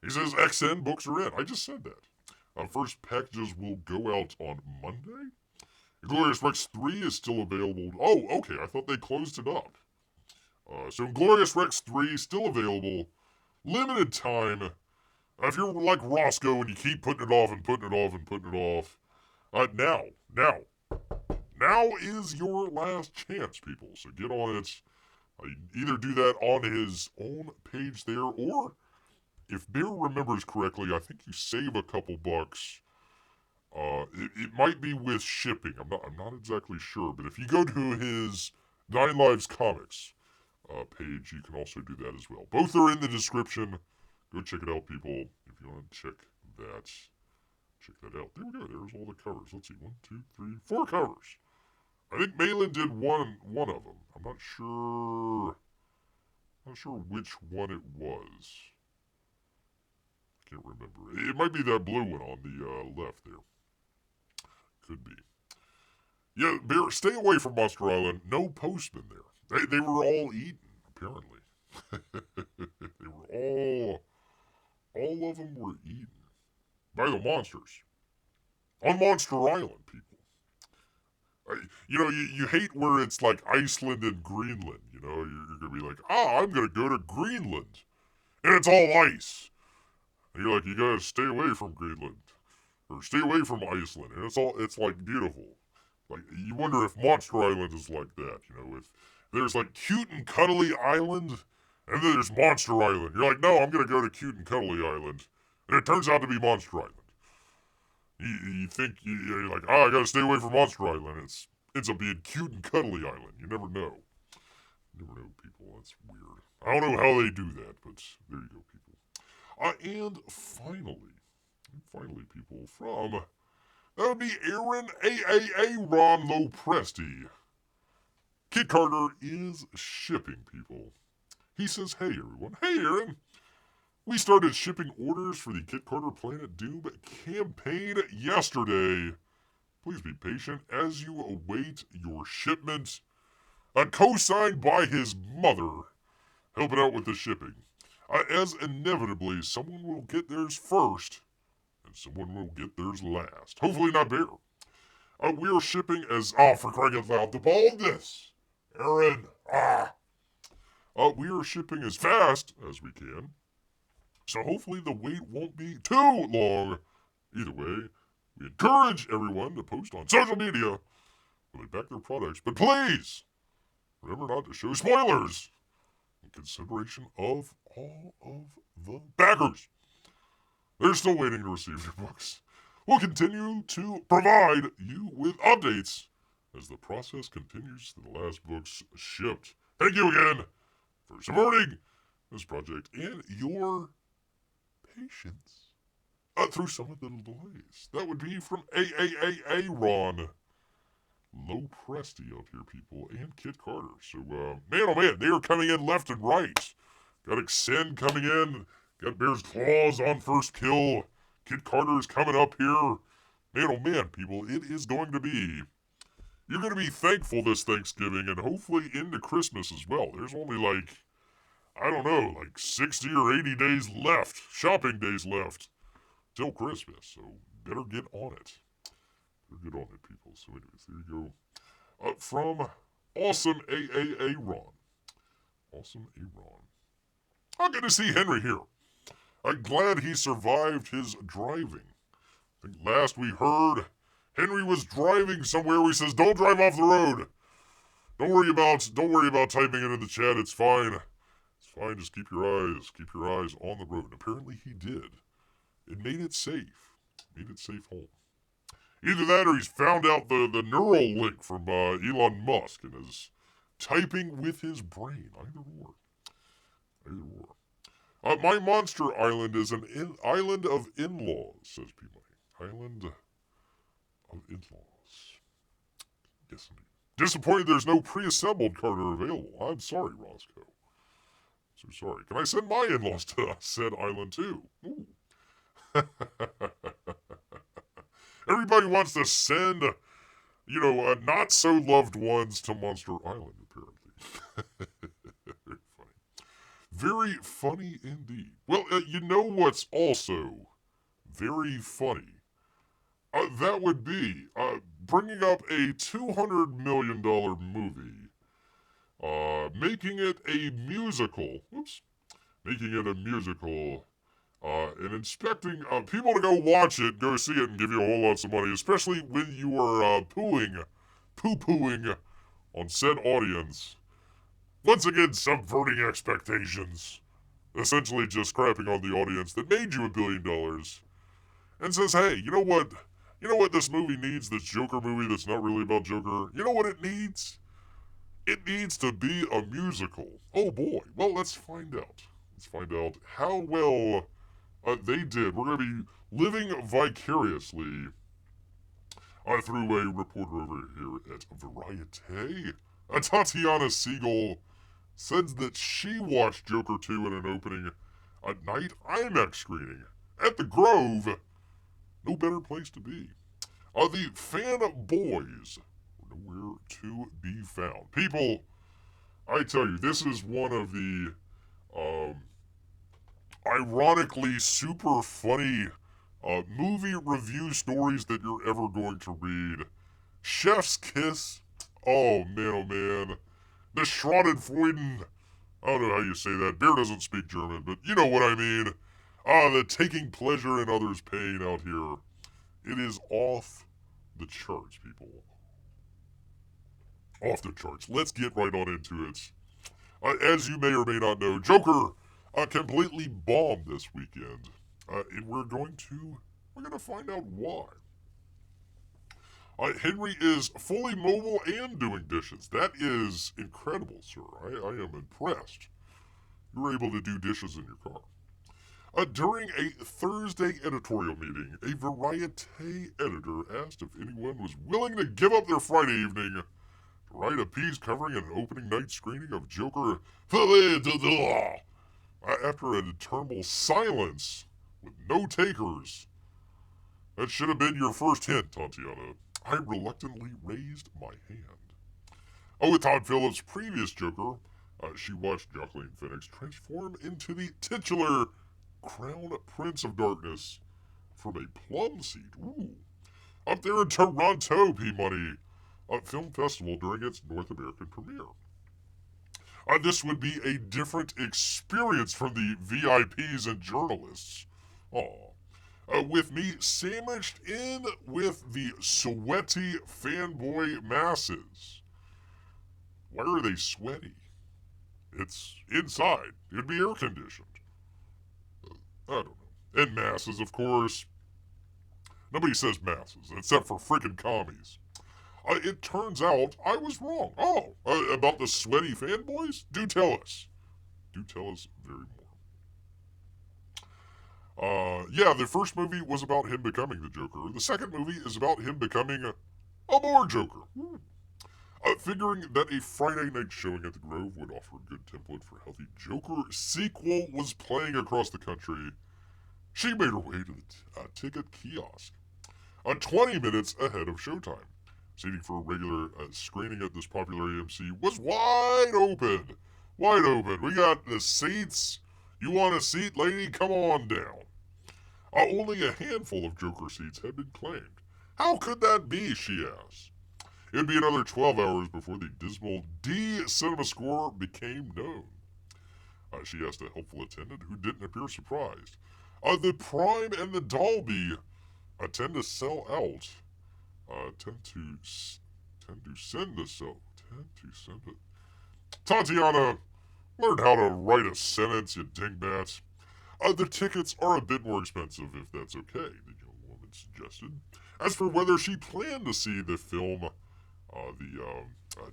He says Axcend books are in. I just said that. First packages will go out on Monday. Inglorious Rex 3 is still available. Oh, okay. I thought they closed it up. So Inglorious Rex 3 is still available. Limited time. If you're like Roscoe and you keep putting it off and putting it off and putting it off, now is your last chance, people. So get on it. Either do that on his own page there, or if Bear remembers correctly, I think you save a couple bucks. It might be with shipping. I'm not exactly sure, but if you go to his 9 Lives Comics page, you can also do that as well. Both are in the description. Go check it out, people. If you want to check that out. There we go. There's all the covers. Let's see. 1, 2, 3, 4 covers. I think Malin did one of them. I'm not sure which one it was. I can't remember. It might be that blue one on the left there. Could be. Yeah, Bear, stay away from Monster Island. No postmen there. They were all eaten, apparently. They were all of them were eaten by the monsters on Monster Island, people. You hate where it's like Iceland and Greenland. You're gonna be like, I'm gonna go to Greenland, and it's all ice. And you're like, you gotta stay away from Greenland, or stay away from Iceland, and it's like beautiful. Like, you wonder if Monster Island is like that. If there's like Cute and Cuddly Island, and then there's Monster Island. You're like, no, I'm gonna go to Cute and Cuddly Island, and it turns out to be Monster Island. You think you're like, I gotta stay away from Monster Island. It ends up being Cute and Cuddly Island. You never know. People. That's weird. I don't know how they do that, but there you go, people. And finally, people, from that would be Aaron Ron Lopresti. Kit Carter is shipping, people. He says, hey everyone, hey Aaron. We started shipping orders for the Kit Carter Planet Doom campaign yesterday. Please be patient as you await your shipment. Co-signed by his mother, helping out with the shipping. As inevitably, someone will get theirs first, and someone will get theirs last. Hopefully not Bear. We are shipping as... for crying out loud, the baldness! Aaron, we are shipping as fast as we can. So hopefully the wait won't be too long. Either way, we encourage everyone to post on social media when they back their products. But please, remember not to show spoilers in consideration of all of the backers. They're still waiting to receive their books. We'll continue to provide you with updates as the process continues to the last books shipped. Thank you again for supporting this project and your patience through some of the delays. That would be from Ron Lopresti out here, people, and Kit Carter. So, man, oh man, they are coming in left and right. Got Axcend coming in. Got Bear's Claws on first kill. Kit Carter is coming up here. Man, oh man, people, it is going to be... You're going to be thankful this Thanksgiving and hopefully into Christmas as well. There's only like I don't know, like 60 or 80 days left, shopping days left, till Christmas. So better get on it. Better get on it, people. So anyways, there you go. From Awesome AAA Ron. Awesome A Ron. I'm good to see Henry here. I'm glad he survived his driving. I think last we heard, Henry was driving somewhere where he says, "Don't drive off the road. Don't worry about typing it in the chat. It's fine. It's fine. Just keep your eyes on the road." And apparently he did. It made it safe. Made it safe home. Either that or he's found out the neural link from Elon Musk and is typing with his brain. Either or. Either or. My monster island is an island of in-laws, says P-Money. Island of in-laws. Yes, indeed. Disappointed there's no pre-assembled Carter available. I'm sorry, Roscoe. So sorry. Can I send my in-laws to said island too? Ooh. Everybody wants to send, not so loved ones to Monster Island, apparently. Very funny. Very funny indeed. Well, you know what's also very funny? That would be bringing up a $200 million movie, making it a musical. Making it a musical. And expecting people to go watch it, go see it, and give you a whole lot of money, especially when you are poo-pooing on said audience. Once again, subverting expectations. Essentially just crapping on the audience that made you $1 billion. And says, hey, you know what? You know what this movie needs, this Joker movie that's not really about Joker? You know what it needs? It needs to be a musical. Oh boy. Well, let's find out. Let's find out how well... they did. We're going to be living vicariously through a reporter over here at Variety. Tatiana Siegel says that she watched Joker 2 in an opening night IMAX screening at the Grove. No better place to be. The Fanboys were nowhere to be found. People, I tell you, this is one of the... ironically super funny movie review stories that you're ever going to read. Chef's Kiss. Oh man. The Schadenfreude. I don't know how you say that. Bear doesn't speak German, but you know what I mean. The taking pleasure in others' pain out here. It is off the charts, people. Off the charts. Let's get right on into it. As you may or may not know, Joker completely bombed this weekend, and we're going to find out why. Henry is fully mobile and doing dishes. That is incredible, sir. I am impressed. You're able to do dishes in your car. During a Thursday editorial meeting, a Variety editor asked if anyone was willing to give up their Friday evening to write a piece covering an opening night screening of Joker. After an interminable silence with no takers. That should have been your first hint, Tatiana. I reluctantly raised my hand. With Todd Phillips' previous Joker, she watched Joaquin Phoenix transform into the titular Crown Prince of Darkness from a plum seed. Ooh. Up there in Toronto, P-Money, Film Festival during its North American premiere. This would be a different experience from the VIPs and journalists. With me sandwiched in with the sweaty fanboy masses. Why are they sweaty? It's inside. It'd be air conditioned. I don't know. And masses, of course. Nobody says masses, except for freaking commies. It turns out I was wrong. About the sweaty fanboys? Do tell us. Do tell us very more. The first movie was about him becoming the Joker. The second movie is about him becoming a more Joker. Figuring that a Friday night showing at the Grove would offer a good template for how the Joker sequel was playing across the country, she made her way to the ticket kiosk. 20 minutes ahead of showtime. Seating for a regular screening at this popular AMC was wide open, Wide open. We got the seats. You want a seat, lady? Come on down. Only a handful of Joker seats had been claimed. How could that be, she asked. It would be another 12 hours before the dismal D cinema score became known. She asked a helpful attendant who didn't appear surprised. The Prime and the Dolby tend to sell out. Tend to send it. Tatiana, learn how to write a sentence, you dingbat. The tickets are a bit more expensive if that's okay, the young woman suggested. As for whether she planned to see the film, the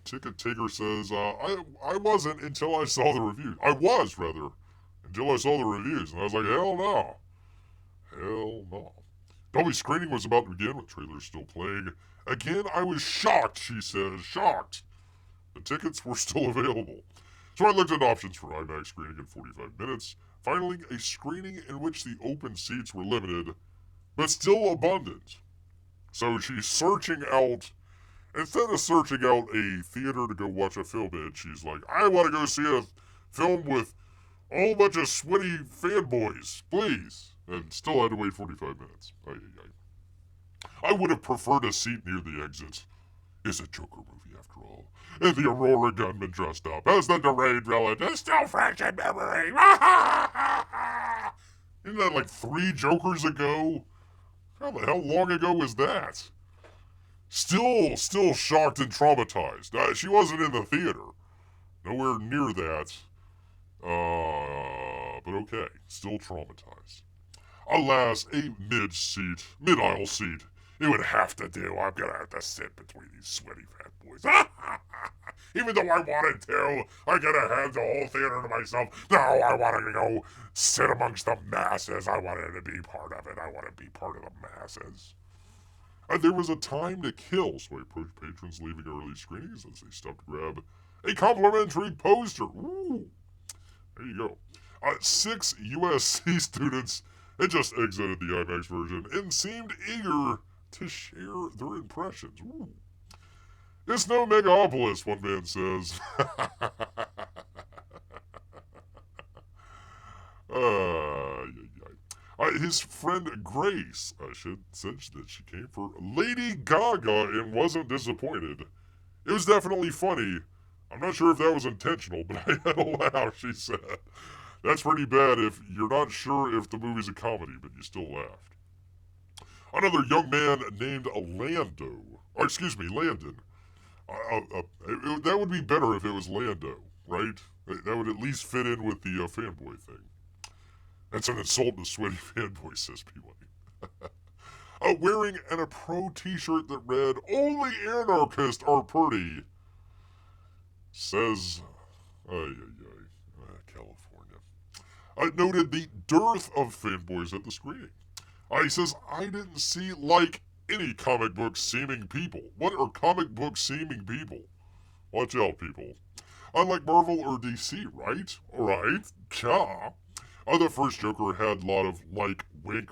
ticket taker says, I wasn't until I saw the reviews. I was, rather, until I saw the reviews. And I was like, hell no. Hell no. Dolby screening was about to begin with trailers still playing. Again, I was shocked, she says. Shocked. The tickets were still available. So I looked at options for IMAX screening in 45 minutes, finding a screening in which the open seats were limited, but still abundant. So she's searching out, instead of searching out a theater to go watch a film in, she's like, I want to go see a film with a whole bunch of sweaty fanboys, please. And still had to wait 45 minutes. I would have preferred a seat near the exit. It's a Joker movie, after all. And the Aurora gunman dressed up as the deranged villain is still fresh in memory. Isn't that like 3 Jokers ago? How long ago was that? Still shocked and traumatized. She wasn't in the theater. Nowhere near that. But okay. Still traumatized. Alas, a mid-aisle seat. It would have to do. I'm gonna have to sit between these sweaty fat boys. Even though I wanted to, I could have had the whole theater to myself. No, I wanted to go sit amongst the masses. I wanted to be part of it. I want to be part of the masses. There was a time to kill, so I approached patrons leaving early screenings as they stopped to grab a complimentary poster. Ooh, there you go. 6 USC students had just exited the IMAX version and seemed eager to share their impressions. Ooh. It's no megapolis, one man says. His friend Grace said that she came for Lady Gaga and wasn't disappointed. It was definitely funny. I'm not sure if that was intentional, but I had a laugh, she said. That's pretty bad if you're not sure if the movie's a comedy, but you still laughed. Another young man named Landon. That would be better if it was Lando, right? That would at least fit in with the fanboy thing. That's an insult to sweaty fanboy, says P.Y. Wearing a pro t-shirt that read, Only anarchists are pretty, says, California. Noted the dearth of fanboys at the screening. He says, I didn't see, any comic book seeming people. What are comic book seeming people? Watch out, people. Unlike Marvel or DC, right? Alright, yeah. The first Joker had a lot of, wink, wink,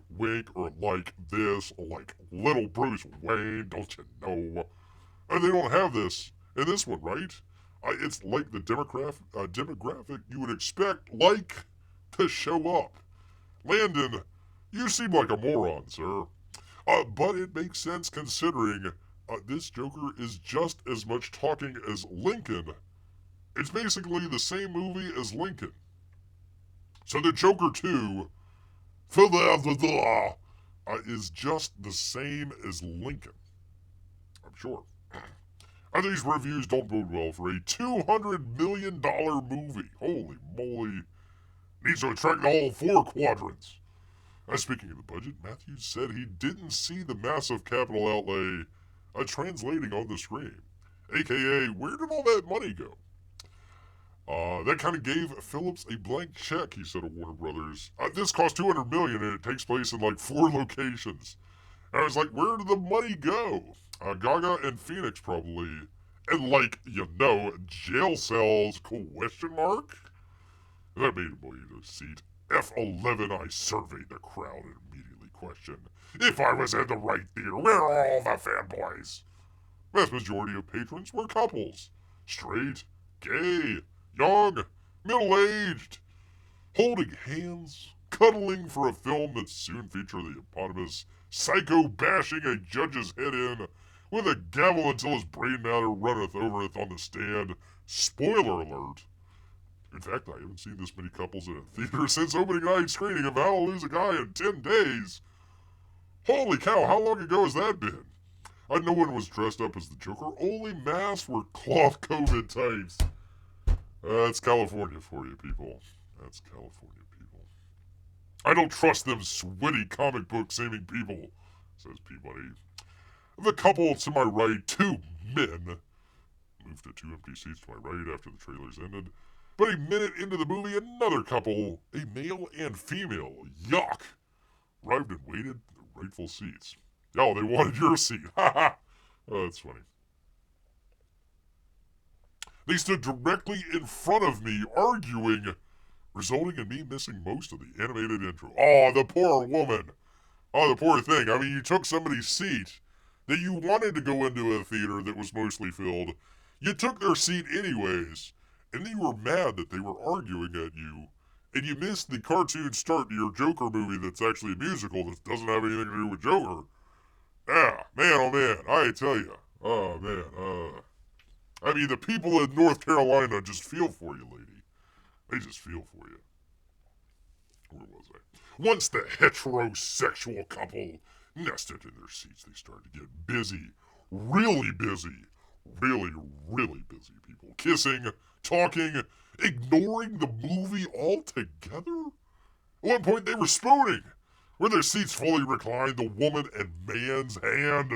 or like this, or like little Bruce Wayne, don't you know? And they don't have this in this one, right? It's like the demographic you would expect, to show up. Landon, you seem like a moron, sir. But it makes sense considering this Joker is just as much talking as Lincoln. It's basically the same movie as Lincoln. So the Joker 2, is just the same as Lincoln. I'm sure. And these reviews don't bode well for a $200 million movie. Holy moly. Needs to attract all 4 quadrants. Speaking of the budget, Matthews said he didn't see the massive capital outlay translating on the screen. AKA, where did all that money go? That kind of gave Phillips a blank check, he said of Warner Brothers. This cost $200 million and it takes place in 4 locations. And I was like, where did the money go? Gaga and Phoenix probably. And jail cells, question mark? That made him leave his seat. F11, I surveyed the crowd and immediately questioned, if I was in the right theater, where are all the fanboys? Vast majority of patrons were couples. Straight, gay, young, middle-aged, holding hands, cuddling for a film that soon featured the eponymous psycho bashing a judge's head in with a gavel until his brain matter runneth overeth on the stand. Spoiler alert. In fact, I haven't seen this many couples in a theater since opening night screening of How to Lose a Guy in 10 Days. Holy cow, how long ago has that been? No one was dressed up as the Joker. Only masks were cloth COVID types. That's California for you, people. That's California, people. I don't trust them sweaty comic book saving people, says Peabody. The couple to my right, two men, moved to two empty seats to my right after the trailers ended. But a minute into the movie, another couple, a male and female, yuck, arrived and waited in their rightful seats. Oh, they wanted your seat. Ha ha. Oh, that's funny. They stood directly in front of me, arguing, resulting in me missing most of the animated intro. Oh, the poor woman. Oh, the poor thing. I mean, you took somebody's seat that you wanted to go into a theater that was mostly filled. You took their seat anyways, and then you were mad that they were arguing at you, and you missed the cartoon start to your Joker movie that's actually a musical that doesn't have anything to do with Joker. Ah, man, oh man, I tell you. Oh man, I mean, the people in North Carolina just feel for you, lady. They just feel for you. Where was I? Once the heterosexual couple nested in their seats, they started to get busy. Really busy. Really, really busy, people. Kissing, talking, ignoring the movie altogether. At one point, they were spooning. With their seats fully reclined, the woman and man's hand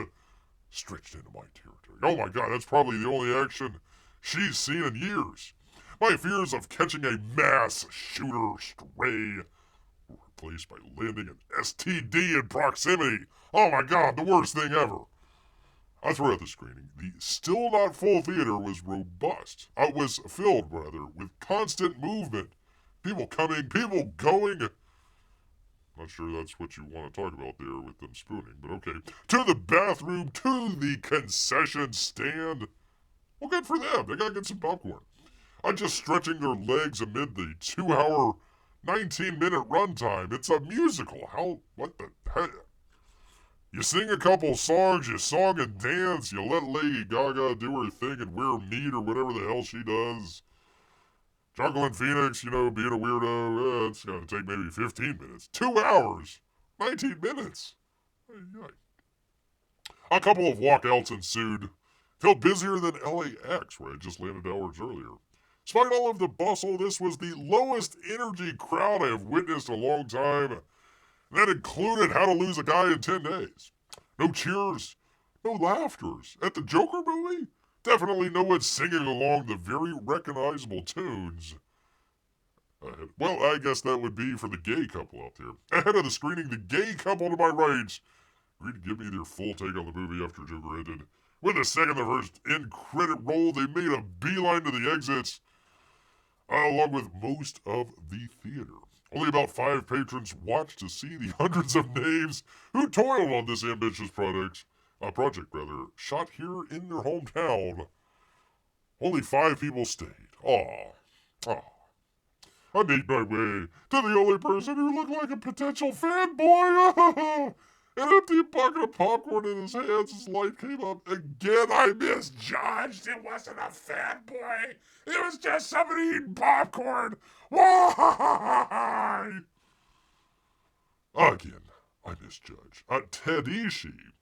stretched into my territory. Oh my god, that's probably the only action she's seen in years. My fears of catching a mass shooter stray were replaced by landing an STD in proximity. Oh my god, the worst thing ever. Throughout the screening, the still not full theater was robust. It was filled, rather, with constant movement. People coming, people going. Not sure that's what you want to talk about there with them spooning, but okay. To the bathroom, to the concession stand. Well, good for them. They gotta get some popcorn. Just stretching their legs amid the 2-hour, 19-minute runtime. It's a musical. What the heck? You sing a couple songs, you song and dance, you let Lady Gaga do her thing and wear meat or whatever the hell she does. Juggling Phoenix, being a weirdo, it's going to take maybe 15 minutes. 2 hours! 19 minutes! A couple of walkouts ensued. Felt busier than LAX, where I just landed hours earlier. Despite all of the bustle, this was the lowest energy crowd I have witnessed in a long time. That included How to Lose a Guy in 10 Days. No cheers, no laughters. At the Joker movie? Definitely no one singing along the very recognizable tunes. Well, I guess that would be for the gay couple out there. Ahead of the screening, the gay couple to my right agreed to give me their full take on the movie after Joker ended. With the second the first end-credit roll, they made a beeline to the exits, along with most of the theater. Only about 5 patrons watched to see the hundreds of names who toiled on this ambitious project, shot here in their hometown. Only 5 people stayed. I made my way to the only person who looked like a potential fanboy. An empty bucket of popcorn in his hands, his light came up. Again, I misjudged. It wasn't a fanboy. It was just somebody eating popcorn. Why? Again, I misjudged. Tedishi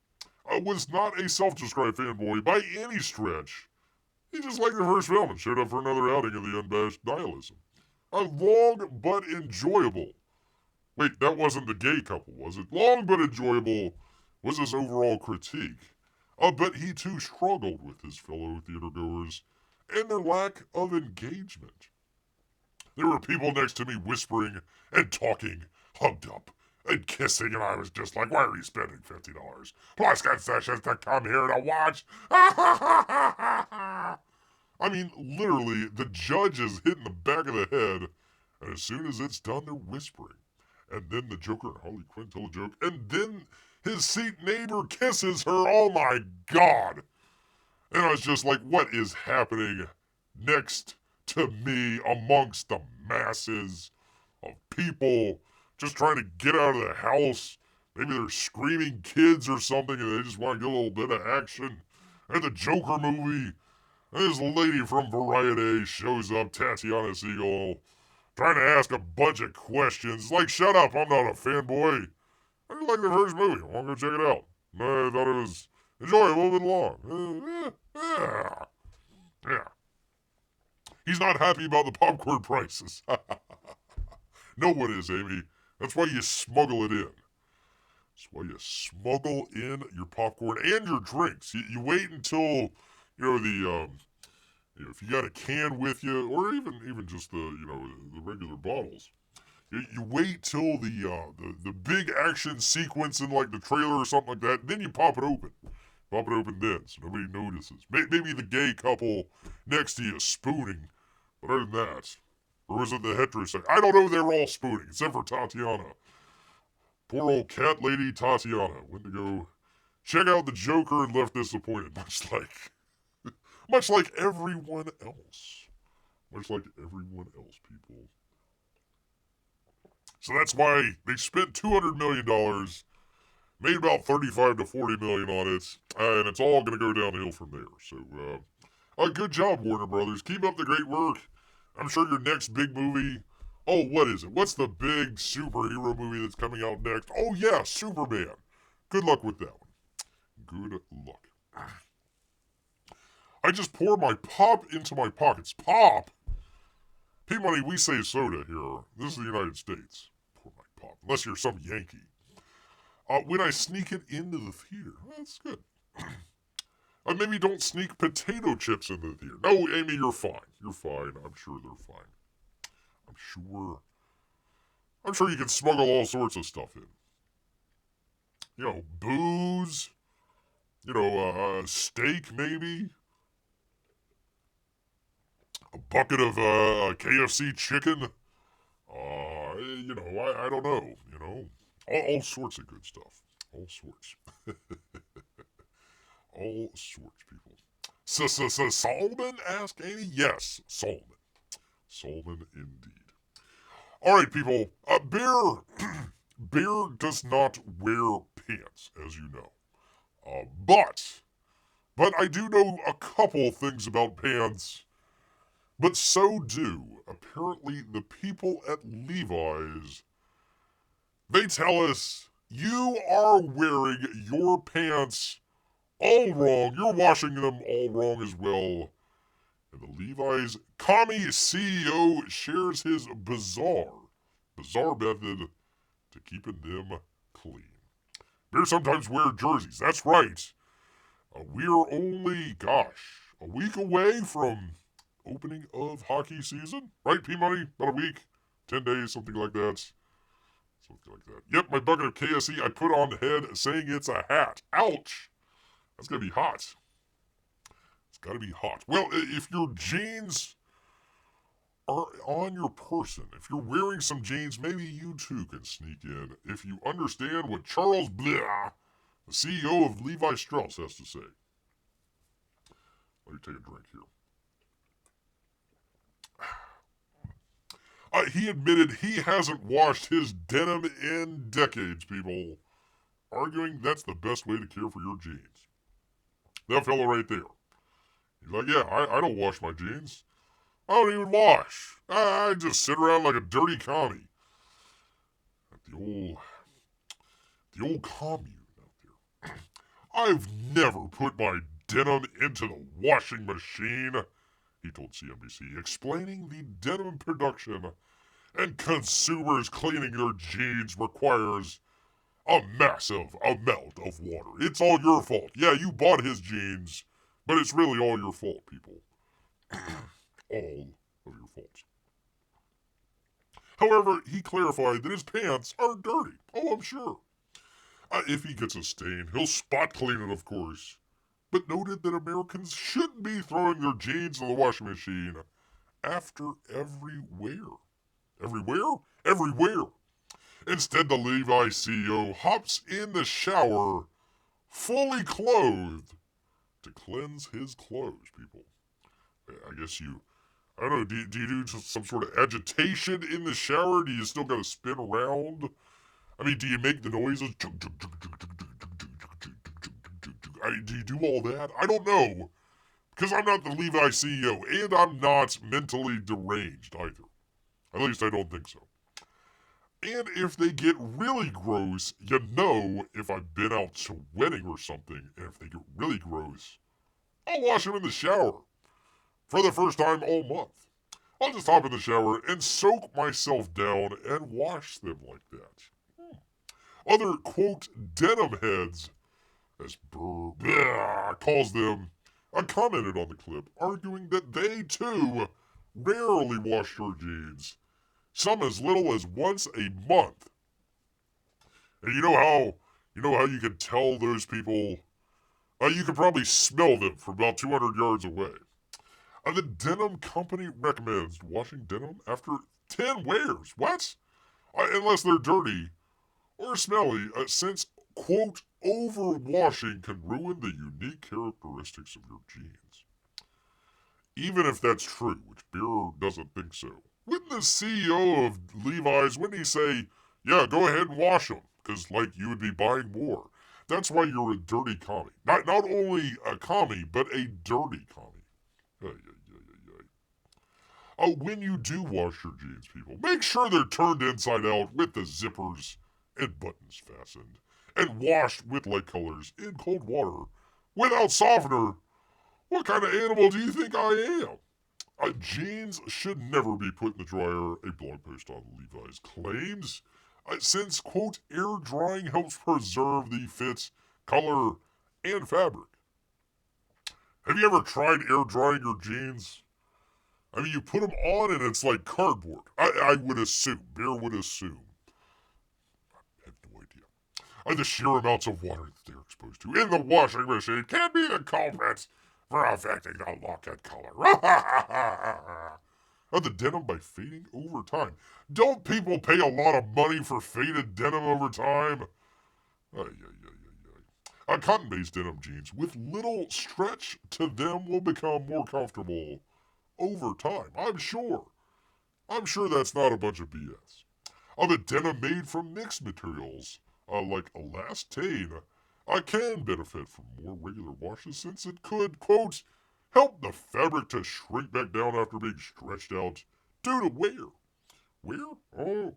was not a self-described fanboy by any stretch. He just liked the first film and showed up for another outing of the unabashed nihilism. Long but enjoyable. Wait, that wasn't the gay couple, was it? Long but enjoyable was his overall critique. But he too struggled with his fellow theatergoers and their lack of engagement. There were people next to me whispering and talking, hugged up and kissing, and I was just like, why are you spending $50? Plus concessions to come here to watch. I mean, literally, the judge is hitting the back of the head, and as soon as it's done, they're whispering. And then the Joker and Harley Quinn tell a joke, and then his seat neighbor kisses her. Oh my god! And I was just like, what is happening? Next to me amongst the masses of people just trying to get out of the house. Maybe they're screaming kids or something and they just want to get a little bit of action. And the Joker movie, and this lady from Variety shows up, Tatiana Siegel, trying to ask a bunch of questions. Like, shut up, I'm not a fanboy. I didn't like the first movie. I want to go check it out. I thought it was enjoyable, a little bit long. Yeah. He's not happy about the popcorn prices. No one is, Amy. That's why you smuggle it in. That's why you smuggle in your popcorn and your drinks. You wait until, if you got a can with you, or even just the regular bottles. You wait till the big action sequence in like the trailer or something like that, then you pop it open. Pop it open then, so nobody notices. Maybe the gay couple next to you spooning, but other than that, or was it the heterosexual? I don't know. They were all spooning except for Tatiana. Poor old cat lady Tatiana went to go check out the Joker and left disappointed, much like everyone else. Much like everyone else, people. So that's why they spent $200 million, made about $35 to $40 million on it, and it's all going to go downhill from there. So, good job, Warner Brothers. Keep up the great work. I'm sure your next big movie. Oh, what is it? What's the big superhero movie that's coming out next? Oh, yeah, Superman. Good luck with that one. Good luck. I just pour my pop into my pockets. Pop! P-Money, we say soda here. This is the United States. Pour my pop. Unless you're some Yankee. When I sneak it into the theater. That's good. Maybe don't sneak potato chips into the theater. No, Amy, you're fine. You're fine. I'm sure they're fine. I'm sure you can smuggle all sorts of stuff in. Booze. Steak maybe. A bucket of KFC chicken. I don't know. All sorts of good stuff. All sorts. All sorts, people. Solomon, ask Amy? Yes, Solomon. Solomon indeed. All right, people. Bear does not wear pants, as you know. But I do know a couple things about pants. But so do, apparently, the people at Levi's. They tell us, you are wearing your pants all wrong. You're washing them all wrong as well. And the Levi's commie CEO shares his bizarre method to keeping them clean. Bears sometimes wear jerseys. That's right. We're only, a week away from opening of hockey season. Right, P-Money? About a week, 10 days, something like that. Yep, my bucket of KSE I put on the head saying it's a hat. Ouch! That's gonna be hot. It's gotta be hot. Well, if your jeans are on your person, if you're wearing some jeans, maybe you too can sneak in if you understand what Charles Blah, the CEO of Levi Strauss, has to say. Let me take a drink here. He admitted he hasn't washed his denim in decades, people. Arguing that's the best way to care for your jeans. That fella right there. He's like, yeah, I don't wash my jeans. I don't even wash. I just sit around like a dirty commie. The old commune out there. I've never put my denim into the washing machine, he told CNBC, explaining the denim production and consumers cleaning their jeans requires a massive amount of water. It's all your fault. Yeah, you bought his jeans, but it's really all your fault, people. All of your fault. However, he clarified that his pants are dirty. Oh, I'm sure. If he gets a stain, he'll spot clean it, of course. But noted that Americans shouldn't be throwing their jeans in the washing machine after every wear. Everywhere. Instead, the Levi CEO hops in the shower, fully clothed, to cleanse his clothes, people. I I don't know, do you do some sort of agitation in the shower? Do you still gotta spin around? I mean, do you make the noises? Do you do all that? I don't know. Because I'm not the Levi CEO, and I'm not mentally deranged either. At least I don't think so. And if they get really gross, you know if I've been out to a wedding or something, and if they get really gross, I'll wash them in the shower for the first time all month. I'll just hop in the shower and soak myself down and wash them like that. Other, quote, denim heads, as Burr calls them, commented on the clip, arguing that they, too, rarely wash their jeans, some as little as once a month. And you know how you can tell those people, you can probably smell them from about 200 yards away. The denim company recommends washing denim after 10 wears. What? Unless they're dirty or smelly, since, quote, overwashing can ruin the unique characteristics of your jeans. Even if that's true, which Beer doesn't think so. Wouldn't the CEO of Levi's, wouldn't he say, yeah, go ahead and wash them, because, like, you would be buying more. That's why you're a dirty commie. Not only a commie, but a dirty commie. When you do wash your jeans, people, make sure they're turned inside out with the zippers and buttons fastened, and washed with light colors in cold water without softener. What kind of animal do you think I am? Jeans should never be put in the dryer, a blog post on Levi's claims, since, quote, air drying helps preserve the fit, color, and fabric. Have you ever tried air drying your jeans? I mean, you put them on and it's like cardboard. I would assume. Bear would assume. I have no idea. The sheer amounts of water that they're exposed to in the washing machine can be the culprit for affecting the look and color. The denim by fading over time. Don't people pay a lot of money for faded denim over time? Cotton-based denim jeans with little stretch to them will become more comfortable over time, I'm sure. I'm sure that's not a bunch of BS. The denim made from mixed materials, like elastane, can benefit from more regular washes since it could, quote, help the fabric to shrink back down after being stretched out due to wear. Wear? Oh.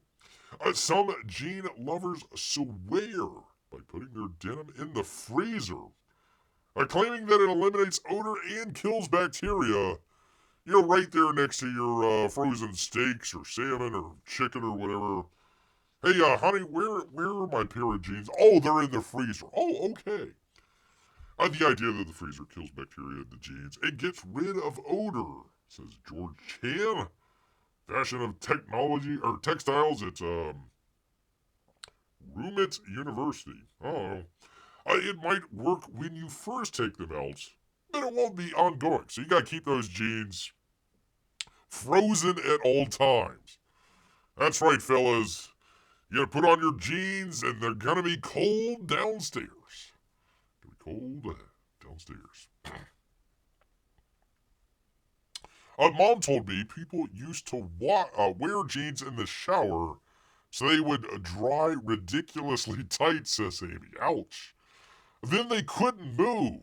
Some jean lovers swear by putting their denim in the freezer, claiming that it eliminates odor and kills bacteria. You know, right there next to your frozen steaks or salmon or chicken or whatever. Hey, honey, where are my pair of jeans? Oh, they're in the freezer. Oh, okay. The idea that the freezer kills bacteria in the jeans, it gets rid of odor, says George Chan, fashion of technology or textiles at Rumit University. Oh, it might work when you first take them out, but it won't be ongoing. So you gotta keep those jeans frozen at all times. That's right, fellas. You gotta put on your jeans and they're gonna be cold downstairs. Gonna be cold downstairs. Mom told me people used to wear jeans in the shower so they would dry ridiculously tight, says Amy. Ouch. Then they couldn't move.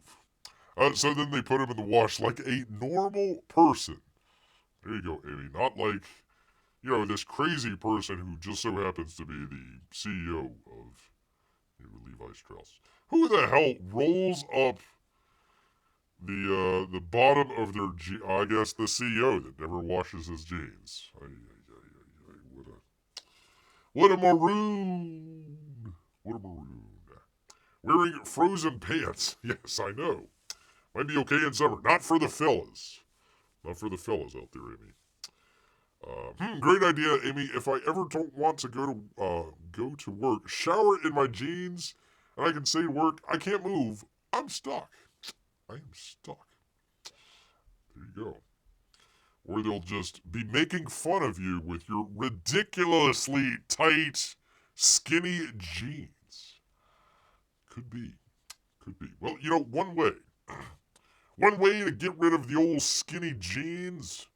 So then they put them in the wash like a normal person. There you go, Amy. Not like, you know, this crazy person who just so happens to be the CEO of Levi Strauss. Who the hell rolls up the bottom of their I guess the CEO that never washes his jeans. What a maroon. What a maroon. Wearing frozen pants. Yes, I know. Might be okay in summer. Not for the fellas. Not for the fellas out there, Amy. Great idea, Amy. If I ever don't want to go to work, shower in my jeans, and I can say to work, I can't move. I'm stuck. I am stuck. There you go. Or they'll just be making fun of you with your ridiculously tight, skinny jeans. Could be. Could be. Well, you know, one way to get rid of the old skinny jeans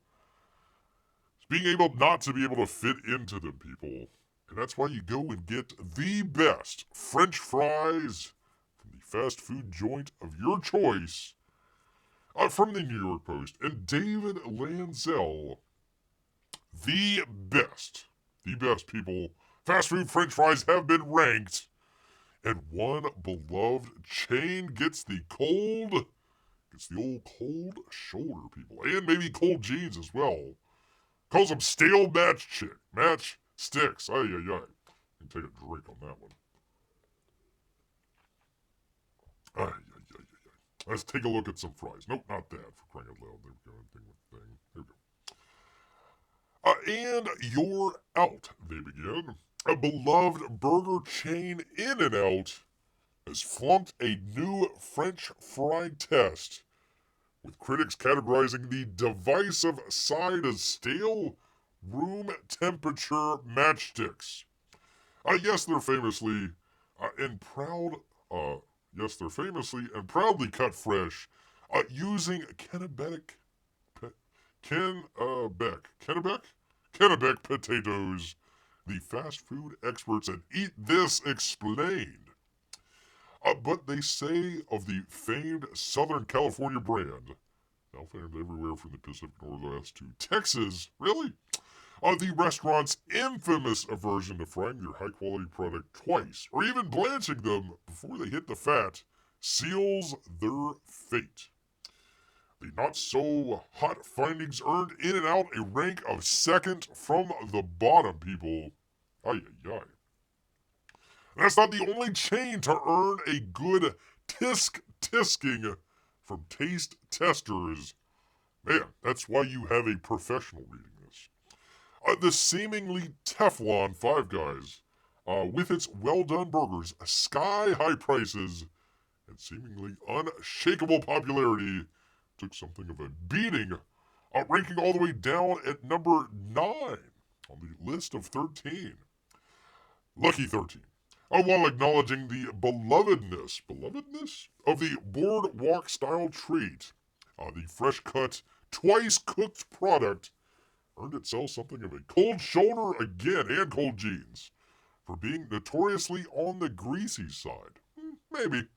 Being able not to be able to fit into them, people. And that's why you go and get the best French fries from the fast food joint of your choice. From the New York Post. And David Lanzell, the best. The best, people. Fast food French fries have been ranked. And one beloved chain gets the old cold shoulder, people. And maybe cold jeans as well. Calls them stale match sticks. Ay, ay, ay. You can take a drink on that one. Ay, ay, ay, ay, ay. Let's take a look at some fries. Nope, not that, for crying out loud. There we go. There we go. And you're out, they begin. A beloved burger chain, In-N-Out, has flunked a new French fry test, with critics categorizing the divisive side as stale, room temperature matchsticks. Yes, they're famously and proudly cut fresh, using Kennebec potatoes. The fast food experts at Eat This explained. But they say of the famed Southern California brand, now famed everywhere from the Pacific Northwest to Texas, really? The restaurant's infamous aversion to frying their high-quality product twice, or even blanching them before they hit the fat, seals their fate. The not-so-hot findings earned In-N-Out a rank of second from the bottom, people. Ay, ay, ay. That's not the only chain to earn a good tisking from taste testers. Man, that's why you have a professional reading this. The seemingly Teflon Five Guys, with its well-done burgers, sky-high prices, and seemingly unshakable popularity, took something of a beating, ranking all the way down at number 9 on the list of 13. Lucky 13. While acknowledging the belovedness of the boardwalk-style treat, the fresh-cut, twice-cooked product earned itself something of a cold shoulder again, and cold jeans, for being notoriously on the greasy side. Maybe.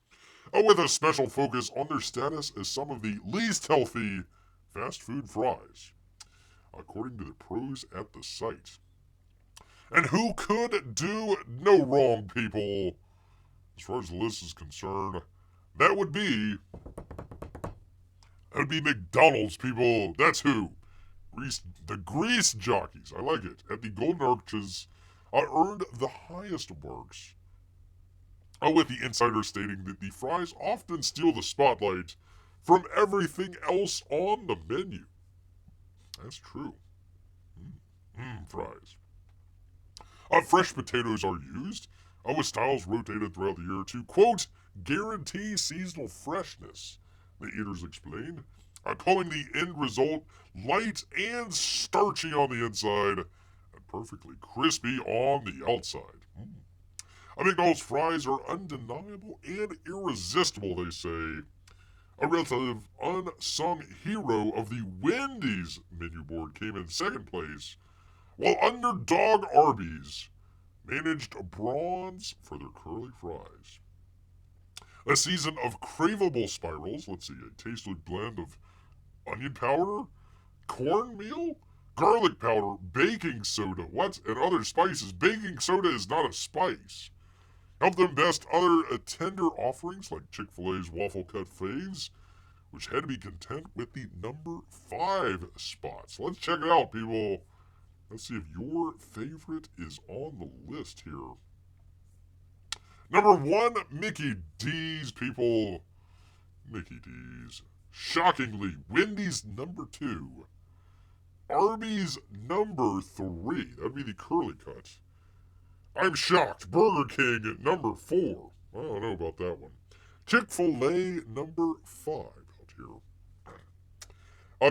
With a special focus on their status as some of the least healthy fast food fries, according to the pros at the site. And who could do no wrong, people? As far as the list is concerned, that would be McDonald's, people. That's who. The grease jockeys, I like it, at the Golden Arches, earned the highest marks. With the insider stating that the fries often steal the spotlight from everything else on the menu. That's true. Fries. Fresh potatoes are used, with styles rotated throughout the year to, quote, guarantee seasonal freshness, the eaters explained, calling the end result light and starchy on the inside and perfectly crispy on the outside. McDonald's fries are undeniable and irresistible, they say. A relative unsung hero of the Wendy's menu board came in second place, while underdog Arby's managed bronze for their curly fries. A season of craveable spirals, let's see, a tasty blend of onion powder, cornmeal, garlic powder, baking soda, and other spices. Baking soda is not a spice. Help them best other tender offerings like Chick-fil-A's waffle cut faves, which had to be content with the number 5 spot. So let's check it out, people. Let's see if your favorite is on the list here. Number 1, Mickey D's, people. Mickey D's. Shockingly, Wendy's number 2. Arby's number 3. That'd be the curly cut. I'm shocked. Burger King at number 4. I don't know about that one. Chick-fil-A number 5 out here.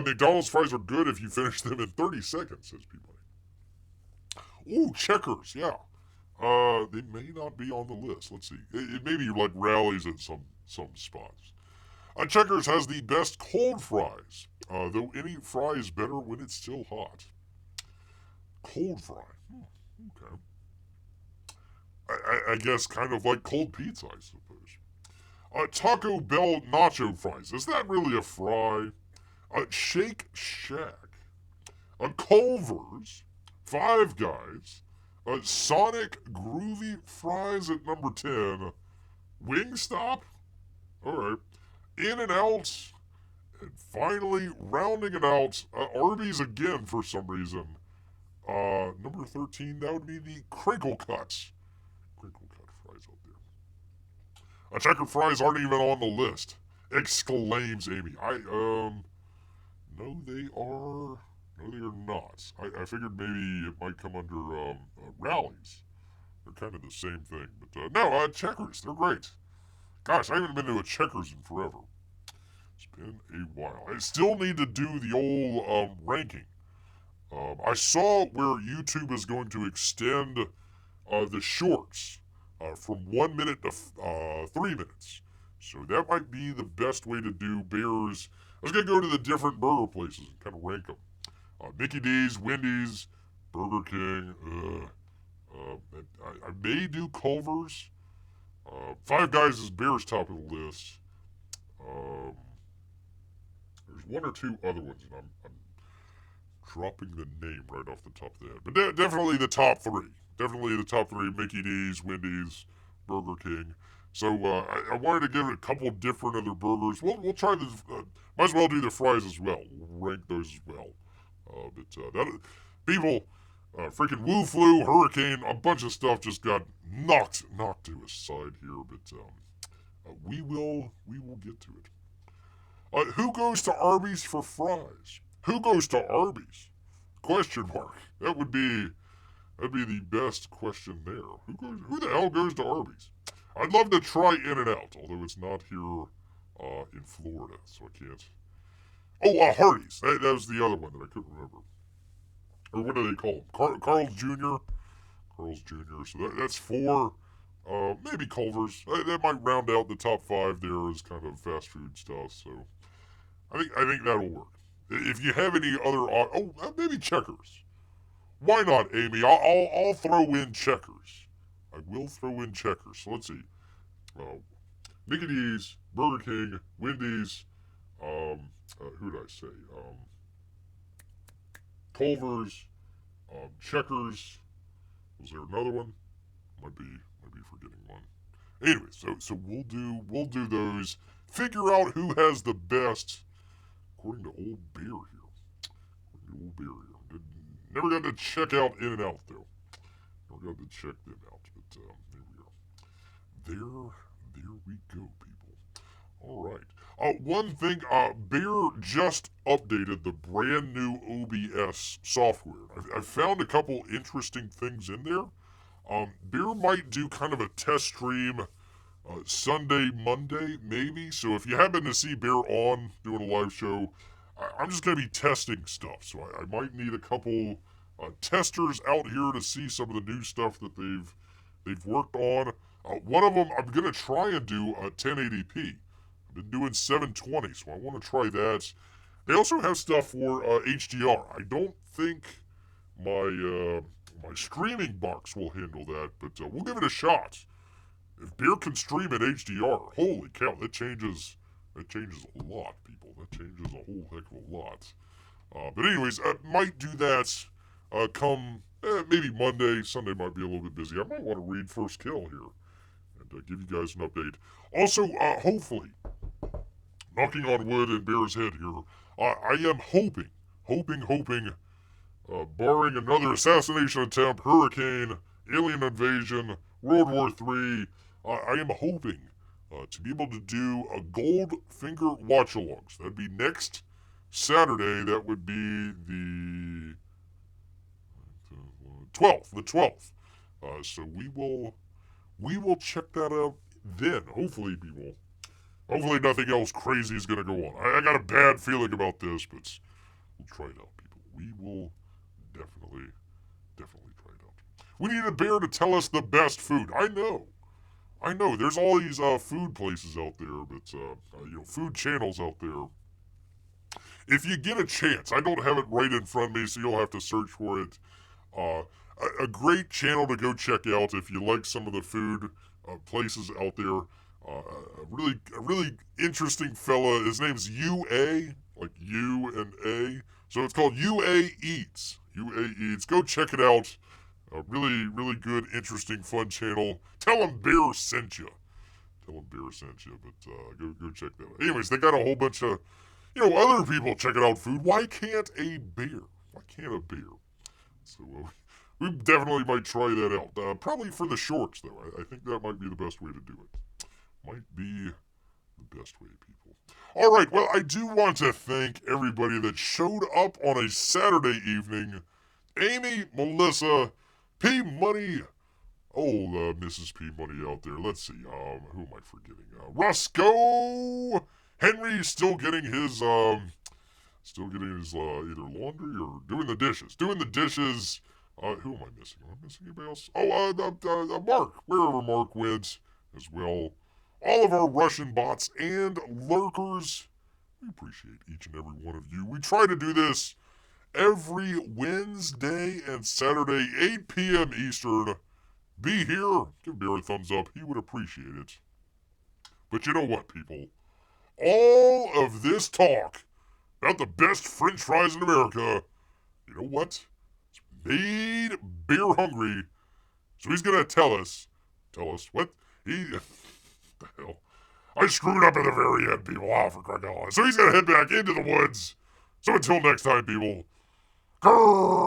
McDonald's fries are good if you finish them in 30 seconds, says Peabody. Ooh, Checkers, yeah. They may not be on the list. Let's see. It maybe like rallies at some spots. Checkers has the best cold fries, though any fry is better when it's still hot. Cold fry. Okay. I guess kind of like cold pizza, I suppose. Taco Bell nacho fries. Is that really a fry? Shake Shack. Culver's. Five Guys. Sonic Groovy Fries at number 10. Wingstop. Alright. In-N-Out. And finally, rounding it out, Arby's again for some reason. Number 13, that would be the Crinkle Cuts. Crinkle Cut fries out there. Checkered fries aren't even on the list. Exclaims Amy. No, they are. No, they are not. I figured maybe it might come under rallies. They're kind of the same thing. But no, Checkers. They're great. Gosh, I haven't been to a Checkers in forever. It's been a while. I still need to do the old ranking. I saw where YouTube is going to extend the shorts from 1 minute to 3 minutes. So that might be the best way to do Bears. I was going to go to the different burger places and kind of rank them. Mickey D's, Wendy's, Burger King. I may do Culver's. Five Guys is Bears top of the list. There's one or two other ones, and I'm dropping the name right off the top of the head. But definitely the top three. Definitely the top three, Mickey D's, Wendy's, Burger King. So I wanted to give it a couple different other burgers. We'll try this. Might as well do the fries as well. We'll rank those as well. People, freaking Wu Flu, Hurricane, a bunch of stuff just got knocked to a side here. But we will get to it. Who goes to Arby's for fries? Who goes to Arby's? Question mark. That'd be the best question there. Who the hell goes to Arby's? I'd love to try In-N-Out, although it's not here in Florida, so I can't. Oh, Hardee's. That was the other one that I couldn't remember. Or what do they call them? Carl's Jr. Carl's Jr. So that's 4. Maybe Culver's. That might round out the top 5 there as kind of fast food stuff. So I think that'll work. If you have any other, maybe Checkers. Why not, Amy? I'll throw in Checkers. I will throw in Checkers. So let's see. Mickey D's, Burger King, Wendy's. Who did I say? Culver's, Checkers. Was there another one? Might be forgetting one. Anyway, so we'll do those. Figure out who has the best, according to Old Bear here. Never got to check out In-N-Out though. Never got to check them out, but there we go. There we go, people. All right. One thing, Bear just updated the brand new OBS software. I found a couple interesting things in there. Bear might do kind of a test stream Sunday, Monday, maybe. So if you happen to see Bear on doing a live show, I'm just going to be testing stuff. So I might need a couple testers out here to see some of the new stuff that they've worked on. One of them, I'm going to try and do 1080p. I've been doing 720, so I want to try that. They also have stuff for HDR. I don't think my streaming box will handle that, but we'll give it a shot. If Bear can stream in HDR, holy cow, that changes a lot, people. That changes a whole heck of a lot. But anyways, I might do that come maybe Monday. Sunday might be a little bit busy. I might want to read First Kill here and give you guys an update. Also, hopefully, knocking on wood in Bear's head here, I am hoping, barring another assassination attempt, hurricane, alien invasion, World War III, I am hoping to be able to do a Goldfinger watch-alongs. That'd be next Saturday. That would be the 12th. The 12th. So we will check that out then. Hopefully, people. Hopefully nothing else crazy is going to go on. I got a bad feeling about this, but we'll try it out, people. We will definitely try it out. We need a Bear to tell us the best food. I know. There's all these food places out there, but food channels out there. If you get a chance, I don't have it right in front of me, so you'll have to search for it. A great channel to go check out if you like some of the food places out there. A really interesting fella. His name's UA, like U and A. So it's called UA Eats. UA Eats. Go check it out. A really good, interesting, fun channel. Tell him Bear sent you. Tell him Bear sent you, but go check that out. Anyways, they got a whole bunch of, other people checking out food. Why can't a bear? Why can't a bear? So we definitely might try that out. Probably for the shorts, though. I think that might be the best way to do it. Might be the best way, people. All right, well, I do want to thank everybody that showed up on a Saturday evening. Amy, Melissa, P Money, Mrs. P Money out there. Let's see, who am I forgetting? Roscoe Henry still getting his either laundry or doing the dishes. Doing the dishes. Who am I missing? Am I missing anybody else? Marc, wherever Marc went as well. All of our Russian bots and lurkers. We appreciate each and every one of you. We try to do this every Wednesday and Saturday, 8 p.m. Eastern. Be here. Give Bear a thumbs up. He would appreciate it. But you know what, people? All of this talk about the best French fries in America, you know what? It's made Bear hungry. So he's going to tell us what? The hell? I screwed up at the very end, people. For crying out loud. So he's going to head back into the woods. So until next time, people. Grrr!